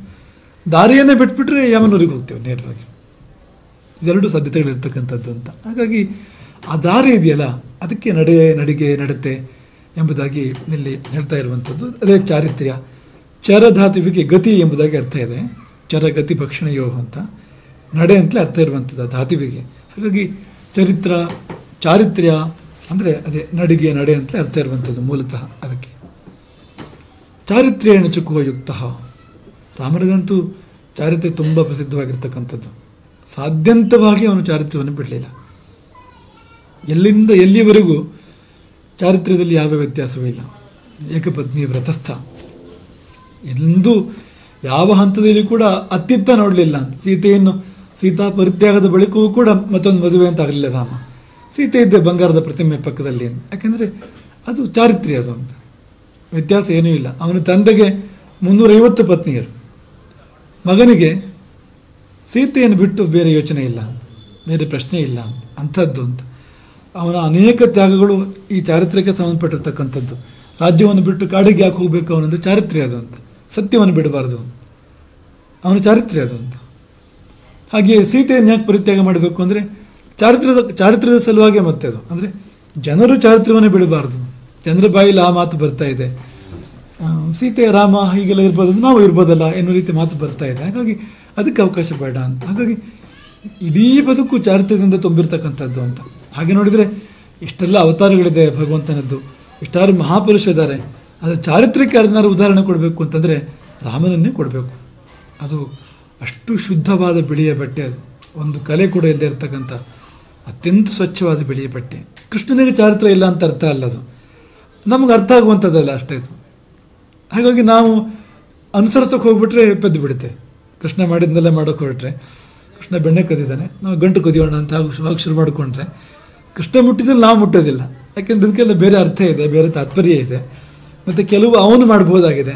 ದಾರಿಯನ್ನೇ ಬಿಟ್ಬಿಟ್ರೆ ಯಮನೂರಿಗೆ ಹೋಗ್ತೇವೆ ನೇರವಾಗಿ. ಇದೆರಡು ಸಾಧ್ಯತೆಗಳಿರ್ತಕ್ಕಂಥದ್ದು ಅಂತ. ಹಾಗಾಗಿ ಆ ದಾರಿ ಇದೆಯಲ್ಲ, ಅದಕ್ಕೆ ನಡಿಗೆ ನಡತೆ ಎಂಬುದಾಗಿ ಇಲ್ಲಿ ಹೇಳ್ತಾ ಇರುವಂಥದ್ದು. ಅದೇ ಚಾರಿತ್ರ್ಯ. ಚರಧಾತುವಿಗೆ ಗತಿ ಎಂಬುದಾಗಿ ಅರ್ಥ ಇದೆ. ಚರಗತಿ ಭಕ್ಷಣಯೋಹ ಅಂತ ನಡೆ ಅಂತಲೇ ಅರ್ಥ ಇರುವಂಥದ್ದು ಧಾತುವಿಗೆ. ಹಾಗಾಗಿ ಚಾರಿತ್ರ್ಯ ಅಂದರೆ ಅದೇ ನಡಿಗೆ ನಡೆ ಅಂತಲೇ ಅರ್ಥ ಇರುವಂಥದ್ದು ಮೂಲತಃ. ಅದಕ್ಕೆ ಚಾರಿತ್ರ್ಯೇಣ ಚುಕುವ ಯುಕ್ತ. ರಾಮನಿಗಂತೂ ಚಾರಿತ್ರ್ಯ ತುಂಬ ಪ್ರಸಿದ್ಧವಾಗಿರ್ತಕ್ಕಂಥದ್ದು. ಸಾಧ್ಯಂತವಾಗಿ ಅವನು ಚಾರಿತ್ರ್ಯವನ್ನು ಬಿಡಲಿಲ್ಲ. ಎಲ್ಲಿಂದ ಎಲ್ಲಿವರೆಗೂ ಚಾರಿತ್ರ್ಯದಲ್ಲಿ ಯಾವ ವ್ಯತ್ಯಾಸವೂ ಇಲ್ಲ. ಏಕಪತ್ನಿ ವ್ರತಸ್ಥ, ಎಂದೂ ಯಾವ ಹಂತದಲ್ಲಿ ಕೂಡ ಅತ್ತಿತ್ತ ನೋಡಲಿಲ್ಲ ಅಂತ. ಸೀತಾ ಪರಿತ್ಯಾಗದ ಬಳಿಕವೂ ಕೂಡ ಮತ್ತೊಂದು ಮದುವೆ ಅಂತ ಆಗಲಿಲ್ಲ ರಾಮ. ಸೀತೆ ಇದ್ದೆ ಬಂಗಾರದ ಪ್ರತಿಮೆ ಪಕ್ಕದಲ್ಲಿ. ಯಾಕೆಂದರೆ ಅದು ಚಾರಿತ್ರ್ಯ, ಅದು ಅಂತ ವ್ಯತ್ಯಾಸ ಏನೂ ಇಲ್ಲ. ಅವನ ತಂದೆಗೆ 350 ಪತ್ನಿಯರು, ಮಗನಿಗೆ ಸೀತೆಯನ್ನು ಬಿಟ್ಟು ಬೇರೆ ಯೋಚನೆ ಇಲ್ಲ, ಬೇರೆ ಪ್ರಶ್ನೆ ಇಲ್ಲ ಅಂಥದ್ದು ಅಂತ. ಅವನ ಅನೇಕ ತ್ಯಾಗಗಳು ಈ ಚಾರಿತ್ರ್ಯಕ್ಕೆ ಸಂಬಂಧಪಟ್ಟಿರ್ತಕ್ಕಂಥದ್ದು. ರಾಜ್ಯವನ್ನು ಬಿಟ್ಟು ಕಾಡಿಗೆ ಯಾಕೆ ಹೋಗಬೇಕು ಅವನಂದ್ರೆ ಚಾರಿತ್ರ್ಯ ಅದು ಅಂತ. ಸತ್ಯವನ್ನು ಬಿಡಬಾರ್ದು, ಅವನ ಚಾರಿತ್ರ್ಯ ಅದು ಅಂತ. ಹಾಗೆಯೇ ಸೀತೆಯನ್ನು ಯಾಕೆ ಪರಿತ್ಯಾಗ ಮಾಡಬೇಕು ಅಂದರೆ ಚಾರಿತ್ರ್ಯದ ಸಲುವಾಗಿ. ಮತ್ತೆ ಅದು ಅಂದರೆ ಜನರು ಚಾರಿತ್ರ್ಯವನ್ನು ಬಿಡಬಾರ್ದು. ಜನರ ಬಾಯಲ್ಲಿ ಆ ಮಾತು ಬರ್ತಾ ಇದೆ, ಸೀತೆ ರಾಮ ಹೀಗೆಲ್ಲ ಇರ್ಬೋದು, ನಾವು ಇರ್ಬೋದಲ್ಲ ಎನ್ನುವ ರೀತಿ ಮಾತು ಬರ್ತಾ ಇದೆ. ಹಾಗಾಗಿ ಅದಕ್ಕೆ ಅವಕಾಶ ಬೇಡ ಅಂತ. ಹಾಗಾಗಿ ಇಡೀ ಬದುಕು ಚಾರಿತ್ರ್ಯದಿಂದ ತುಂಬಿರ್ತಕ್ಕಂಥದ್ದು ಅಂತ. ಹಾಗೆ ನೋಡಿದರೆ ಇಷ್ಟೆಲ್ಲ ಅವತಾರಗಳಿದೆ ಭಗವಂತನದ್ದು, ಇಷ್ಟಾರು ಮಹಾಪುರುಷ ಇದ್ದಾರೆ. ಆದರೆ ಚಾರಿತ್ರ್ಯಕ್ಕೆ ಯಾರನ್ನಾರು ಉದಾಹರಣೆ ಕೊಡಬೇಕು ಅಂತಂದರೆ ರಾಮನನ್ನೇ ಕೊಡಬೇಕು. ಅದು ಅಷ್ಟು ಶುದ್ಧವಾದ ಬಿಳಿಯ ಬಟ್ಟೆ, ಅದು ಒಂದು ಕಲೆ ಕೂಡ ಇಲ್ಲದೆ ಇರ್ತಕ್ಕಂಥ ಅತ್ಯಂತ ಸ್ವಚ್ಛವಾದ ಬಿಳಿಯ ಬಟ್ಟೆ. ಕೃಷ್ಣನಿಗೆ ಚಾರಿತ್ರ್ಯ ಇಲ್ಲ ಅಂತ ಅರ್ಥ ಅಲ್ಲ, ಅದು ನಮಗೆ ಅರ್ಥ ಆಗುವಂಥದ್ದಲ್ಲ ಅಷ್ಟೇ ಇದು. ಹಾಗಾಗಿ ನಾವು ಅನುಸರಿಸೋಕೆ ಹೋಗ್ಬಿಟ್ರೆ ಪೆದ್ದು ಬಿಡುತ್ತೆ. ಕೃಷ್ಣ ಮಾಡಿದ್ನೆಲ್ಲ ಮಾಡೋಕೆ ಹೊರಟ್ರೆ, ಕೃಷ್ಣ ಬೆಣ್ಣೆ ಕದಿದ್ದಾನೆ, ನಾವು ಗಂಟು ಕುದಿಯೋಣ ಅಂತ ಆಗ ಶುರು ಮಾಡಿಕೊಂಡ್ರೆ ಕೃಷ್ಣ ಮುಟ್ಟಿದ್ರೆ ನಾವು ಮುಟ್ಟೋದಿಲ್ಲ. ಯಾಕೆಂದ್ರೆ ಇದಕ್ಕೆಲ್ಲ ಬೇರೆ ಅರ್ಥ ಇದೆ, ಬೇರೆ ತಾತ್ಪರ್ಯ ಇದೆ. ಮತ್ತು ಕೆಲವು ಅವನು ಮಾಡ್ಬೋದಾಗಿದೆ,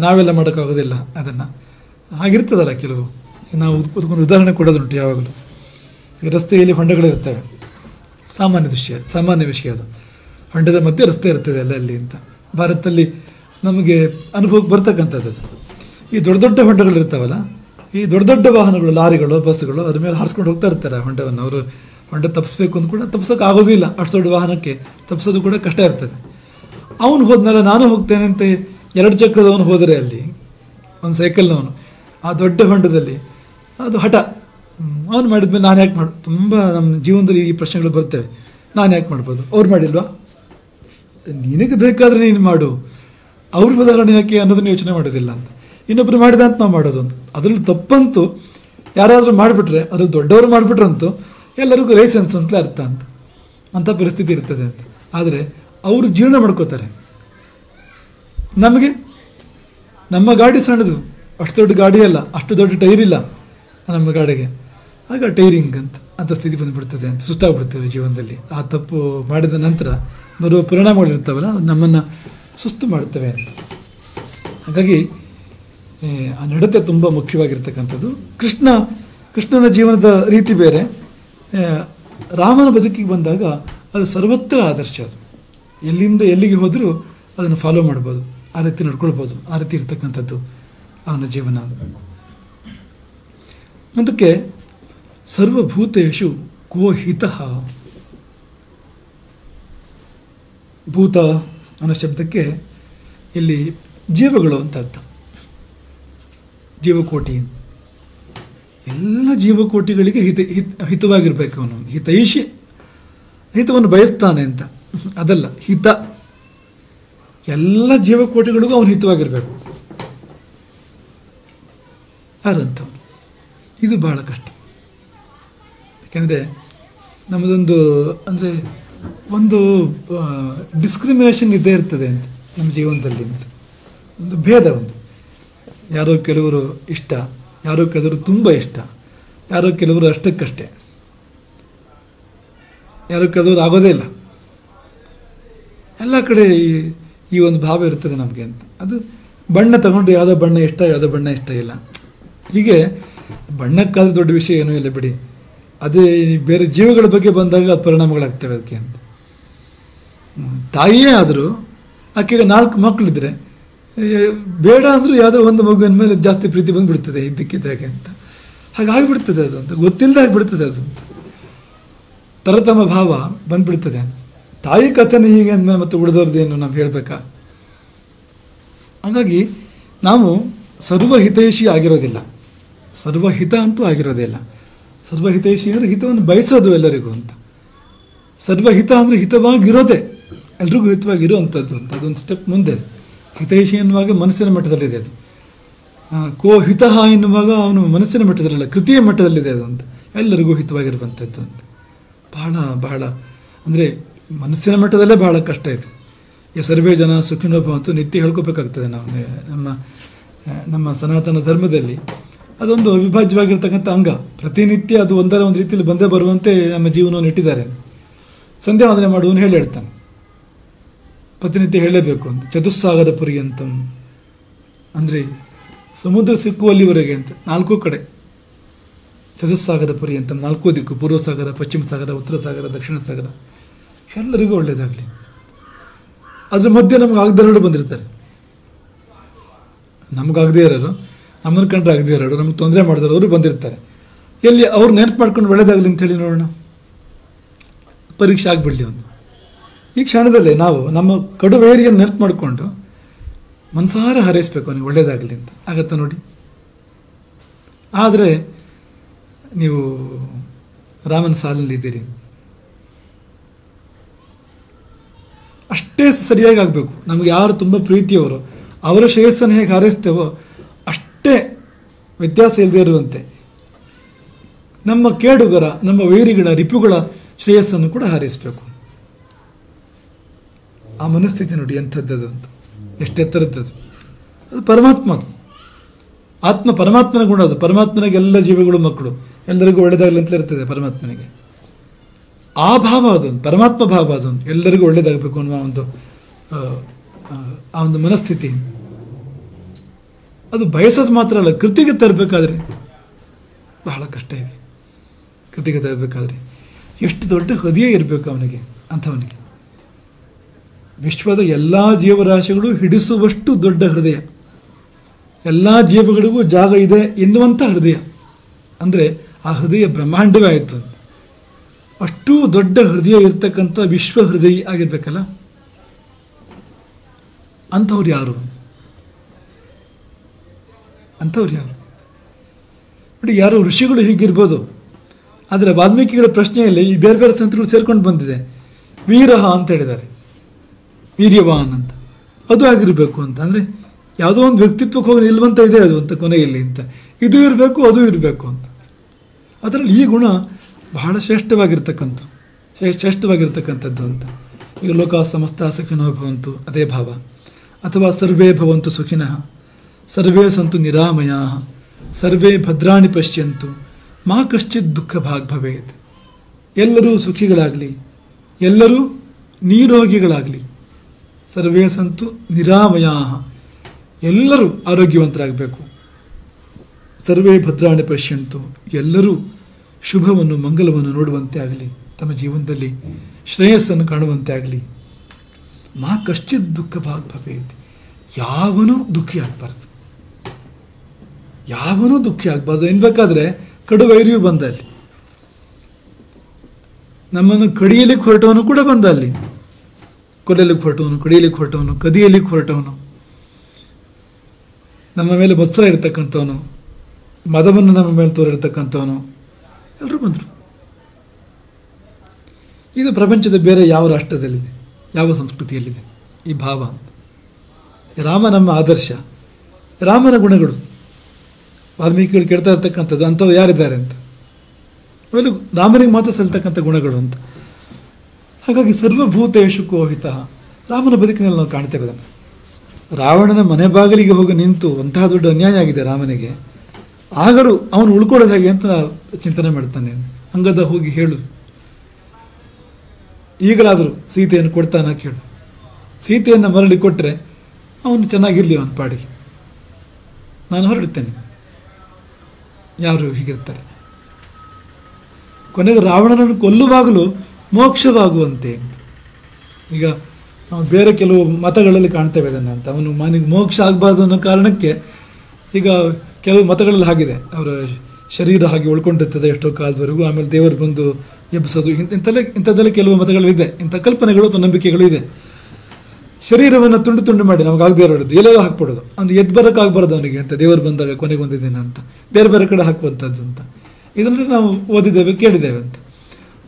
ನಾವೆಲ್ಲ ಮಾಡೋಕ್ಕಾಗೋದಿಲ್ಲ ಅದನ್ನು. ಹಾಗಿರ್ತದಲ್ಲ ಕೆಲವು. ನಾವು ಒಂದು ಉದಾಹರಣೆ ಕೊಡೋದುಂಟು ಯಾವಾಗಲೂ. ಈ ರಸ್ತೆಯಲ್ಲಿ ಹೊಂಡಗಳಿರ್ತವೆ, ಸಾಮಾನ್ಯ ವಿಷಯ ಅದು. ಹೊಂಡದ ಮಧ್ಯೆ ರಸ್ತೆ ಇರ್ತದೆ ಅಲ್ಲಲ್ಲಿ ಅಂತ. ಭಾರತದಲ್ಲಿ ನಮಗೆ ಅನುಭವಕ್ಕೆ ಬರ್ತಕ್ಕಂಥದ್ದು. ಈ ದೊಡ್ಡ ದೊಡ್ಡ ಹೊಂಡಗಳಿರ್ತಾವಲ್ಲ, ಈ ದೊಡ್ಡ ದೊಡ್ಡ ವಾಹನಗಳು, ಲಾರಿಗಳು, ಬಸ್ಗಳು ಅದ್ರ ಮೇಲೆ ಹಾರಿಸ್ಕೊಂಡು ಹೋಗ್ತಾ ಇರ್ತಾರೆ ಹೊಂಡವನ್ನು. ಅವರು ಹೊಂಡ ತಪ್ಪಿಸ್ಬೇಕು ಅಂತ ಕೂಡ ತಪ್ಪಿಸೋಕೆ ಆಗೋದು ಇಲ್ಲ. ಅಷ್ಟು ದೊಡ್ಡ ವಾಹನಕ್ಕೆ ತಪ್ಪಿಸೋದು ಕೂಡ ಕಷ್ಟ ಇರ್ತದೆ. ಅವನು ಹೋದ್ನಲ್ಲ ನಾನು ಹೋಗ್ತೇನೆ ಅಂತ 2 ಚಕ್ರದವನು ಹೋದರೆ ಅಲ್ಲಿ ಒಂದು ಸೈಕಲ್ನವನು ಆ ದೊಡ್ಡ ಹೊಂಡದಲ್ಲಿ, ಅದು ಹಠ. ಅವನು ಮಾಡಿದ್ಮೇಲೆ ನಾನು ಯಾಕೆ ತುಂಬ ನಮ್ಮ ಜೀವನದಲ್ಲಿ ಈ ಪ್ರಶ್ನೆಗಳು ಬರ್ತವೆ. ನಾನು ಯಾಕೆ ಮಾಡ್ಬೋದು, ಅವ್ರು ಮಾಡಿಲ್ವಾ? ನಿನಗೆ ಬೇಕಾದರೆ ನೀನು ಮಾಡು, ಅವ್ರ ಉದಾಹರಣೆ ಯಾಕೆ ಅನ್ನೋದನ್ನು ಯೋಚನೆ ಮಾಡೋದಿಲ್ಲ ಅಂತ. ಇನ್ನೊಬ್ರು ಮಾಡಿದ ಅಂತ ನಾವು ಮಾಡೋದು ಅಂತ. ಅದರಲ್ಲಿ ತಪ್ಪಂತೂ ಯಾರಾದರೂ ಮಾಡಿಬಿಟ್ರೆ, ಅದು ದೊಡ್ಡವರು ಮಾಡಿಬಿಟ್ರಂತೂ ಎಲ್ಲರಿಗೂ ಲೈಸೆನ್ಸ್ ಅಂತಲೇ ಅರ್ಥ ಅಂಥ ಪರಿಸ್ಥಿತಿ ಇರ್ತದೆ ಅಂತ. ಆದರೆ ಅವರು ಜೀವನ ಮಾಡ್ಕೋತಾರೆ. ನಮಗೆ ನಮ್ಮ ಗಾಡಿ ಸಣ್ಣದು, ಅಷ್ಟು ದೊಡ್ಡ ಗಾಡಿ ಅಲ್ಲ, ಅಷ್ಟು ದೊಡ್ಡ ಟೈರ್ ಇಲ್ಲ ನಮ್ಮ ಗಾಡಿಗೆ. ಆಗ ಟೈರಿಂಗ್ ಅಂತ ಸ್ಥಿತಿ ಬಂದುಬಿಡ್ತದೆ ಅಂತ, ಸುಸ್ತಾಗ್ಬಿಡ್ತೇವೆ ಜೀವನದಲ್ಲಿ. ಆ ತಪ್ಪು ಮಾಡಿದ ನಂತರ ಬರುವ ಪರಿಣಾಮಗಳಿರ್ತಾವಲ್ಲ, ನಮ್ಮನ್ನು ಸುಸ್ತು ಮಾಡ್ತವೆ ಅಂತ. ಹಾಗಾಗಿ ಆ ನಡತೆ ತುಂಬ ಮುಖ್ಯವಾಗಿರ್ತಕ್ಕಂಥದ್ದು. ಕೃಷ್ಣನ ಜೀವನದ ರೀತಿ ಬೇರೆ, ರಾಮನ ಬದುಕಿಗೆ ಬಂದಾಗ ಅದು ಸರ್ವತ್ರ ಆದರ್ಶ. ಅದು ಎಲ್ಲಿಂದ ಎಲ್ಲಿಗೆ ಹೋದರೂ ಅದನ್ನು ಫಾಲೋ ಮಾಡ್ಬೋದು, ಆ ರೀತಿ ನಡ್ಕೊಳ್ಬೋದು. ಆ ರೀತಿ ಇರ್ತಕ್ಕಂಥದ್ದು ಅವನ ಜೀವನ. ಮುಂದಕ್ಕೆ ಸರ್ವಭೂತೇಷು ಕೋ ಹಿತಃ. ಭೂತ ಅನ್ನೋ ಶಬ್ದಕ್ಕೆ ಇಲ್ಲಿ ಜೀವಗಳು ಅಂತ ಅರ್ಥ, ಜೀವಕೋಟಿ. ಎಲ್ಲ ಜೀವಕೋಟಿಗಳಿಗೆ ಹಿತವಾಗಿರ್ಬೇಕು. ಅವನು ಹಿತೈಷಿ, ಹಿತವನ್ನು ಬಯಸ್ತಾನೆ ಅಂತ ಅದಲ್ಲ, ಹಿತ. ಎಲ್ಲ ಜೀವಕೋಟಿಗಳಿಗೂ ಅವನು ಹಿತವಾಗಿರಬೇಕು. ಯಾರಂಥವನು? ಇದು ಬಹಳ ಕಷ್ಟ. ಯಾಕೆಂದರೆ ನಮ್ಮದೊಂದು ಅಂದರೆ ಒಂದು ಡಿಸ್ಕ್ರಿಮಿನೇಷನ್ ಇದ್ದೇ ಇರ್ತದೆ ಅಂತ ನಮ್ಮ ಜೀವನದಲ್ಲಿ ಅಂತ. ಒಂದು ಭೇದ, ಒಂದು ಯಾರೋ ಕೆಲವರು ಇಷ್ಟ, ಯಾರೋ ಕೆಲವರು ತುಂಬ ಇಷ್ಟ, ಯಾರೋ ಕೆಲವರು ಅಷ್ಟಕ್ಕಷ್ಟೇ, ಯಾರೋ ಕೆಲವರು ಆಗೋದೇ ಇಲ್ಲ. ಎಲ್ಲ ಕಡೆ ಈ ಒಂದು ಭಾವ ಇರ್ತದೆ ನಮಗೆ ಅಂತ. ಅದು ಬಣ್ಣ ತಗೊಂಡು ಯಾವುದೋ ಬಣ್ಣ ಇಷ್ಟ, ಯಾವುದೋ ಬಣ್ಣ ಇಷ್ಟ ಇಲ್ಲ. ಹೀಗೆ ಬಣ್ಣಕ್ಕಾದ ದೊಡ್ಡ ವಿಷಯ ಏನೂ ಇಲ್ಲ ಬಿಡಿ. ಅದೇ ಬೇರೆ ಜೀವಗಳ ಬಗ್ಗೆ ಬಂದಾಗ ಅದು ಪರಿಣಾಮಗಳಾಗ್ತವೆ ಅದಕ್ಕೆ ಅಂತ. ತಾಯಿಯೇ ಆದರೂ ಆಕೆಗೆ 4 ಮಕ್ಕಳಿದ್ರೆ ಬೇಡ ಅಂದರೂ ಯಾವುದೋ ಒಂದು ಮಗುವಿನ ಮೇಲೆ ಜಾಸ್ತಿ ಪ್ರೀತಿ ಬಂದುಬಿಡ್ತದೆ ಇದ್ದಕ್ಕಿದ್ದಾಗೆ ಅಂತ. ಹಾಗಾಗಿಬಿಡ್ತದೆ ಅದು ಅಂತ, ಗೊತ್ತಿಲ್ಲದೆ ಆಗಿಬಿಡ್ತದೆ ಅದು ಅಂತ. ತರತಮ ಭಾವ ಬಂದುಬಿಡ್ತದೆ. ತಾಯಿ ಕಥೆನೇ ಹೀಗೆ ಅಂದಮೇಲೆ ಮತ್ತೆ ಉಳಿದವ್ರದ್ದೇನು ನಾವು ಹೇಳಬೇಕಾ? ಹಾಗಾಗಿ ನಾವು ಸರ್ವಹಿತೈಷಿ ಆಗಿರೋದಿಲ್ಲ, ಸರ್ವಹಿತ ಅಂತೂ ಆಗಿರೋದಿಲ್ಲ. ಸರ್ವಹಿತೈಷಿ ಅಂದರೆ ಹಿತವನ್ನು ಬಯಸೋದು ಎಲ್ಲರಿಗೂ ಅಂತ. ಸರ್ವಹಿತ ಅಂದರೆ ಹಿತವಾಗಿರೋದೇ, ಎಲ್ರಿಗೂ ಹಿತವಾಗಿರುವಂಥದ್ದು ಅಂತ. ಅದೊಂದು ಸ್ಟೆಪ್ ಮುಂದೆ. ಹಿತೈಷಿ ಎನ್ನುವಾಗ ಮನಸ್ಸಿನ ಮಟ್ಟದಲ್ಲಿದೆ ಅದು. ಕೋ ಹಿತಃ ಎನ್ನುವಾಗ ಅವನು ಮನಸ್ಸಿನ ಮಟ್ಟದಲ್ಲ, ಕೃತಿಯ ಮಟ್ಟದಲ್ಲಿದೆ ಅದು ಅಂತ. ಎಲ್ಲರಿಗೂ ಹಿತವಾಗಿರುವಂಥದ್ದು ಅಂತ. ಬಹಳ ಬಹಳ ಅಂದರೆ ಮನಸ್ಸಿನ ಮಟ್ಟದಲ್ಲೇ ಬಹಳ ಕಷ್ಟ ಇದು. ಈ ಸರ್ವೇ ಜನ ಸುಖಿನೋ ಭವಂತು ನಿತ್ಯ ಹೇಳ್ಕೋಬೇಕಾಗ್ತದೆ ನಾವು. ನಮ್ಮ ಸನಾತನ ಧರ್ಮದಲ್ಲಿ ಅದೊಂದು ಅವಿಭಾಜ್ಯವಾಗಿರ್ತಕ್ಕಂಥ ಅಂಗ. ಪ್ರತಿನಿತ್ಯ ಅದು ಒಂದರ ಒಂದು ರೀತಿಯಲ್ಲಿ ಬಂದೇ ಬರುವಂತೆ ನಮ್ಮ ಜೀವನವನ್ನು ಇಟ್ಟಿದ್ದಾರೆ. ಸಂಧ್ಯಾ ವಂದನೆ ಮಾಡುವನು ಹೇಳ್ತಾನೆ, ಪ್ರತಿನಿತ್ಯ ಹೇಳಲೇಬೇಕು ಅಂತ. ಚತುಸ್ಸಾಗರ ಪರ್ಯಂತಂ ಅಂದರೆ ಸಮುದ್ರ ಸಿಕ್ಕುವಲ್ಲಿವರೆಗೆ ಅಂತ 4 ಕಡೆ. ಚತುಸ್ಸಾಗರ ಪರ್ಯಂತಂ, 4 ದಿಕ್ಕು, ಪೂರ್ವ ಸಾಗರ, ಪಶ್ಚಿಮ ಸಾಗರ, ಉತ್ತರ ಸಾಗರ, ದಕ್ಷಿಣ ಸಾಗರ, ಎಲ್ಲರಿಗೂ ಒಳ್ಳೆಯದಾಗಲಿ. ಅದ್ರ ಮಧ್ಯೆ ನಮ್ಗೆ ಆಗದಿರೋರು ಬಂದಿರ್ತಾರೆ. ನಮಗಾಗದೇ ಇರೋರು, ನಮ್ಮನ್ನು ಕಂಡ್ರೆ ಆಗದೇ ಇರೋರು, ನಮ್ಗೆ ತೊಂದರೆ ಮಾಡಿದವರು ಅವರು ಬಂದಿರ್ತಾರೆ. ಎಲ್ಲಿ ಅವ್ರು ನೆನಪು ಮಾಡ್ಕೊಂಡು ಒಳ್ಳೇದಾಗಲಿ ಅಂತೇಳಿ ನೋಡೋಣ. ಪರೀಕ್ಷೆ ಆಗಿಬಿಡಲಿ ಒಂದು. ಈ ಕ್ಷಣದಲ್ಲೇ ನಾವು ನಮ್ಮ ಕಡುವೇರಿಯನ್ನು ನೆನಪು ಮಾಡಿಕೊಂಡು ಮನಸಾರ ಹಾರೈಸ್ಬೇಕು ಅವನಿಗೆ ಒಳ್ಳೇದಾಗಲಿ ಅಂತ. ಆಗತ್ತಾ ನೋಡಿ? ಆದರೆ ನೀವು ರಾಮನ ಸಾಲಲ್ಲಿ ಇದ್ದೀರಿ, ಅಷ್ಟೇ ಸರಿಯಾಗಿ ಆಗಬೇಕು. ನಮಗೆ ಯಾರು ತುಂಬ ಪ್ರೀತಿಯವರು ಅವರ ಶ್ರೇಯಸ್ಸನ್ನು ಹೇಗೆ ಹಾರೈಸ್ತೇವೋ ಅಷ್ಟೇ ವ್ಯತ್ಯಾಸ ಇಲ್ಲದೆ ಇರುವಂತೆ ನಮ್ಮ ಕೇಡುಗರ, ನಮ್ಮ ವೈರಿಗಳ, ರಿಪುಗಳ ಶ್ರೇಯಸ್ಸನ್ನು ಕೂಡ ಹಾರೈಸಬೇಕು. ಆ ಮನಸ್ಥಿತಿ ನೋಡಿ ಎಂಥದ್ದದು ಅಂತ, ಎಷ್ಟೆತ್ತರದ್ದದು. ಅದು ಪರಮಾತ್ಮ, ಆತ್ಮ ಪರಮಾತ್ಮನ ಗುಣ ಅದು. ಪರಮಾತ್ಮನಿಗೆ ಎಲ್ಲ ಜೀವಿಗಳು ಮಕ್ಕಳು, ಎಲ್ಲರಿಗೂ ಒಳ್ಳೆಯದಾಗಲಿ ಅಂತ ಇರ್ತದೆ ಪರಮಾತ್ಮನಿಗೆ. ಆ ಭಾವ ಅದೊಂದು ಪರಮಾತ್ಮ ಭಾವ, ಅದೊಂದು ಎಲ್ಲರಿಗೂ ಒಳ್ಳೇದಾಗಬೇಕು ಅನ್ನುವ ಆ ಒಂದು ಮನಸ್ಥಿತಿ. ಅದು ಬಯಸೋದು ಮಾತ್ರ ಅಲ್ಲ, ಕೃತಿಗೆ ತರಬೇಕಾದ್ರೆ ಬಹಳ ಕಷ್ಟ ಇದೆ. ಕೃತಿಗೆ ತರಬೇಕಾದ್ರೆ ಎಷ್ಟು ದೊಡ್ಡ ಹೃದಯ ಇರಬೇಕು ಅವನಿಗೆ, ಅಂಥವನಿಗೆ. ವಿಶ್ವದ ಎಲ್ಲ ಜೀವರಾಶಿಗಳು ಹಿಡಿಸುವಷ್ಟು ದೊಡ್ಡ ಹೃದಯ, ಎಲ್ಲ ಜೀವಗಳಿಗೂ ಜಾಗ ಇದೆ ಎನ್ನುವಂಥ ಹೃದಯ. ಅಂದರೆ ಆ ಹೃದಯ ಬ್ರಹ್ಮಾಂಡವೇ ಆಯಿತು. ಅಷ್ಟೂ ದೊಡ್ಡ ಹೃದಯ ಇರ್ತಕ್ಕಂಥ ವಿಶ್ವ ಹೃದಯ ಆಗಿರ್ಬೇಕಲ್ಲ. ಅಂಥವ್ರು ಯಾರು? ಅಂಥವ್ರು ಯಾರು ನೋಡಿ. ಯಾರೋ ಋಷಿಗಳು ಹೀಗಿರ್ಬೋದು, ಆದರೆ ವಾಲ್ಮೀಕಿಗಳ ಪ್ರಶ್ನೆಯಲ್ಲಿ ಈ ಬೇರೆ ಬೇರೆ ಸಂತಗಳು ಸೇರ್ಕೊಂಡು ಬಂದಿದೆ. ವೀರಹ ಅಂತ ಹೇಳಿದ್ದಾರೆ, ವೀರ್ಯವಾನ್ ಅಂತ. ಅದು ಆಗಿರಬೇಕು ಅಂತ. ಅಂದರೆ ಯಾವುದೋ ಒಂದು ವ್ಯಕ್ತಿತ್ವಕ್ಕೆ ಹೋಗಿ ನಿಲ್ಲುವಂತ ಇದೆ ಅದು ಅಂತ ಕೊನೆಯಲ್ಲಿ ಅಂತ. ಇದು ಇರಬೇಕು, ಅದು ಇರಬೇಕು ಅಂತ. ಅದರಲ್ಲಿ ಈ ಗುಣ ಬಹಳ ಶ್ರೇಷ್ಠವಾಗಿರ್ತಕ್ಕಂಥದ್ದು ಅಂತ. ಈಗ ಲೋಕ ಸಮಸ್ತ ಸುಖಿನೋ ಭವಂತು ಅದೇ ಭಾವ. ಅಥವಾ ಸರ್ವೇ ಭವಂತು ಸುಖಿನಃ, ಸರ್ವೇ ಸಂತು ನಿರಾಮಯಾಃ, ಸರ್ವೇ ಭದ್ರಾಣಿ ಪಶ್ಯಂತು, ಮಾ ಕಶ್ಚಿತ್ ದುಃಖ ಭಾಗ್ ಭವೇತ್. ಎಲ್ಲರೂ ಸುಖಿಗಳಾಗಲಿ, ಎಲ್ಲರೂ ನಿರೋಗಿಗಳಾಗಲಿ. ಸರ್ವೇ ಸಂತು ನಿರಾಮಯಾಃ, ಎಲ್ಲರೂ ಆರೋಗ್ಯವಂತರಾಗಬೇಕು. ಸರ್ವೇ ಭದ್ರಾಣಿ ಪಶ್ಯಂತು, ಎಲ್ಲರೂ ಶುಭವನ್ನು ಮಂಗಲವನ್ನು ನೋಡುವಂತೆ ಆಗಲಿ, ತಮ್ಮ ಜೀವನದಲ್ಲಿ ಶ್ರೇಯಸ್ಸನ್ನು ಕಾಣುವಂತೆ ಆಗಲಿ. ಮಾ ಕಶ್ಚಿತ್ ದುಃಖ ಭಾಗ್ ಭವೇತ್. ಯಾವನೂ ದುಃಖಿ ಆಗಬಾರ್ದು, ಯಾವನೂ ದುಃಖಿ ಆಗಬಾರ್ದು ಎನ್ಬೇಕಾದ್ರೆ ಕಡುವೈರಿಯೂ ಬಂದ ಅಲ್ಲಿ. ನಮ್ಮನ್ನು ಕಡಿಯಲಿಕ್ಕೆ ಹೊರಟವನು ಕೂಡ ಬಂದ ಅಲ್ಲಿ. ಕೊಲ್ಲಲಿಕ್ಕೆ ಹೊರಟವನು, ಕಡಿಯಲಿಕ್ಕೆ ಹೊರಟವನು, ಕದಿಯಲಿಕ್ಕೆ ಹೊರಟವನು, ನಮ್ಮ ಮೇಲೆ ಮತ್ಸರ ಇರ್ತಕ್ಕಂಥವನು, ಮದವನ್ನು ನಮ್ಮ ಮೇಲೆ ತೋರಿರ್ತಕ್ಕಂಥವನು, ಎಲ್ಲರೂ ಬಂದರು. ಇದು ಪ್ರಪಂಚದ ಬೇರೆ ಯಾವ ರಾಷ್ಟ್ರದಲ್ಲಿದೆ, ಯಾವ ಸಂಸ್ಕೃತಿಯಲ್ಲಿದೆ ಈ ಭಾವ ಅಂತ. ರಾಮ ನಮ್ಮ ಆದರ್ಶ, ರಾಮನ ಗುಣಗಳು ವಾಲ್ಮೀಕಿಗಳು ಕೇಳ್ತಾ ಇರ್ತಕ್ಕಂಥದ್ದು ಅಂಥವು ಯಾರಿದ್ದಾರೆ ಅಂತ, ಅವೆಲ್ಲ ರಾಮನಿಗೆ ಮಾತ್ರ ಸಲ್ತಕ್ಕಂಥ ಗುಣಗಳು ಅಂತ. ಹಾಗಾಗಿ ಸರ್ವಭೂತೇಷು ಕೋಹಿತ ರಾಮನ ಬದುಕಿನಲ್ಲಿ ನಾವು ಕಾಣ್ತೇವೆ ಅದನ್ನು. ರಾವಣನ ಮನೆ ಬಾಗಿಲಿಗೆ ಹೋಗಿ ನಿಂತು ಅಂತಹ ದೊಡ್ಡ ಅನ್ಯಾಯ ಆಗಿದೆ ರಾಮನಿಗೆ, ಆಗಲೂ ಅವನು ಉಳ್ಕೊಳ್ಳೋದು ಹೇಗೆ ಅಂತ ಚಿಂತನೆ ಮಾಡ್ತಾನೆ. ಅಂಗದ ಹೋಗಿ ಹೇಳು, ಈಗಲಾದರೂ ಸೀತೆಯನ್ನು ಕೊಡ್ತಾನ ಕೇಳು. ಸೀತೆಯನ್ನು ಮರಳಿ ಕೊಟ್ಟರೆ ಅವನು ಚೆನ್ನಾಗಿರಲಿ, ಅವನ ಪಾಡಿಗೆ ನಾನು ಹೊರಡುತ್ತೇನೆ. ಯಾರು ಹೀಗಿರ್ತಾರೆ? ಕೊನೆಗೆ ರಾವಣನನ್ನು ಕೊಲ್ಲುವಾಗಲೂ ಮೋಕ್ಷವಾಗುವಂತೆ. ಈಗ ನಾವು ಬೇರೆ ಕೆಲವು ಮತಗಳಲ್ಲಿ ಕಾಣ್ತೇವೆ ಅದನ್ನು ಅಂತ. ಅವನು ಮನೆಗೆ ಮೋಕ್ಷ ಆಗಬಾರ್ದು ಅನ್ನೋ ಕಾರಣಕ್ಕೆ ಈಗ ಕೆಲವು ಮತಗಳಲ್ಲಿ ಆಗಿದೆ, ಅವರ ಶರೀರ ಹಾಗೆ ಉಳ್ಕೊಂಡಿರ್ತದೆ ಎಷ್ಟೋ ಕಾಲದವರೆಗೂ, ಆಮೇಲೆ ದೇವರು ಬಂದು ಎಬ್ಬಿಸೋದು, ಇಂಥದ್ದೆಲ್ಲ ಕೆಲವು ಮತಗಳಲ್ಲಿದೆ. ಇಂಥ ಕಲ್ಪನೆಗಳು ಅಥವಾ ನಂಬಿಕೆಗಳು ಇದೆ. ಶರೀರವನ್ನು ತುಂಡು ತುಂಡು ಮಾಡಿ ನಮಗಾಗದೇ ಇರೋದು ಎಲ್ಲೆಲ್ಲೋ ಹಾಕ್ಬಿಡೋದು, ಅವ್ನು ಎದ್ದು ಬರೋಕ್ಕಾಗಬಾರ್ದು ಅವನಿಗೆ ಅಂತ, ದೇವರು ಬಂದಾಗ ಕೊನೆಗೆ ಒಂದಿದ್ದೇನೆ ಅಂತ ಬೇರೆ ಬೇರೆ ಕಡೆ ಹಾಕುವಂಥದ್ದು ಅಂತ. ಇದನ್ನು ನಾವು ಓದಿದ್ದೇವೆ, ಕೇಳಿದ್ದೇವೆ ಅಂತ.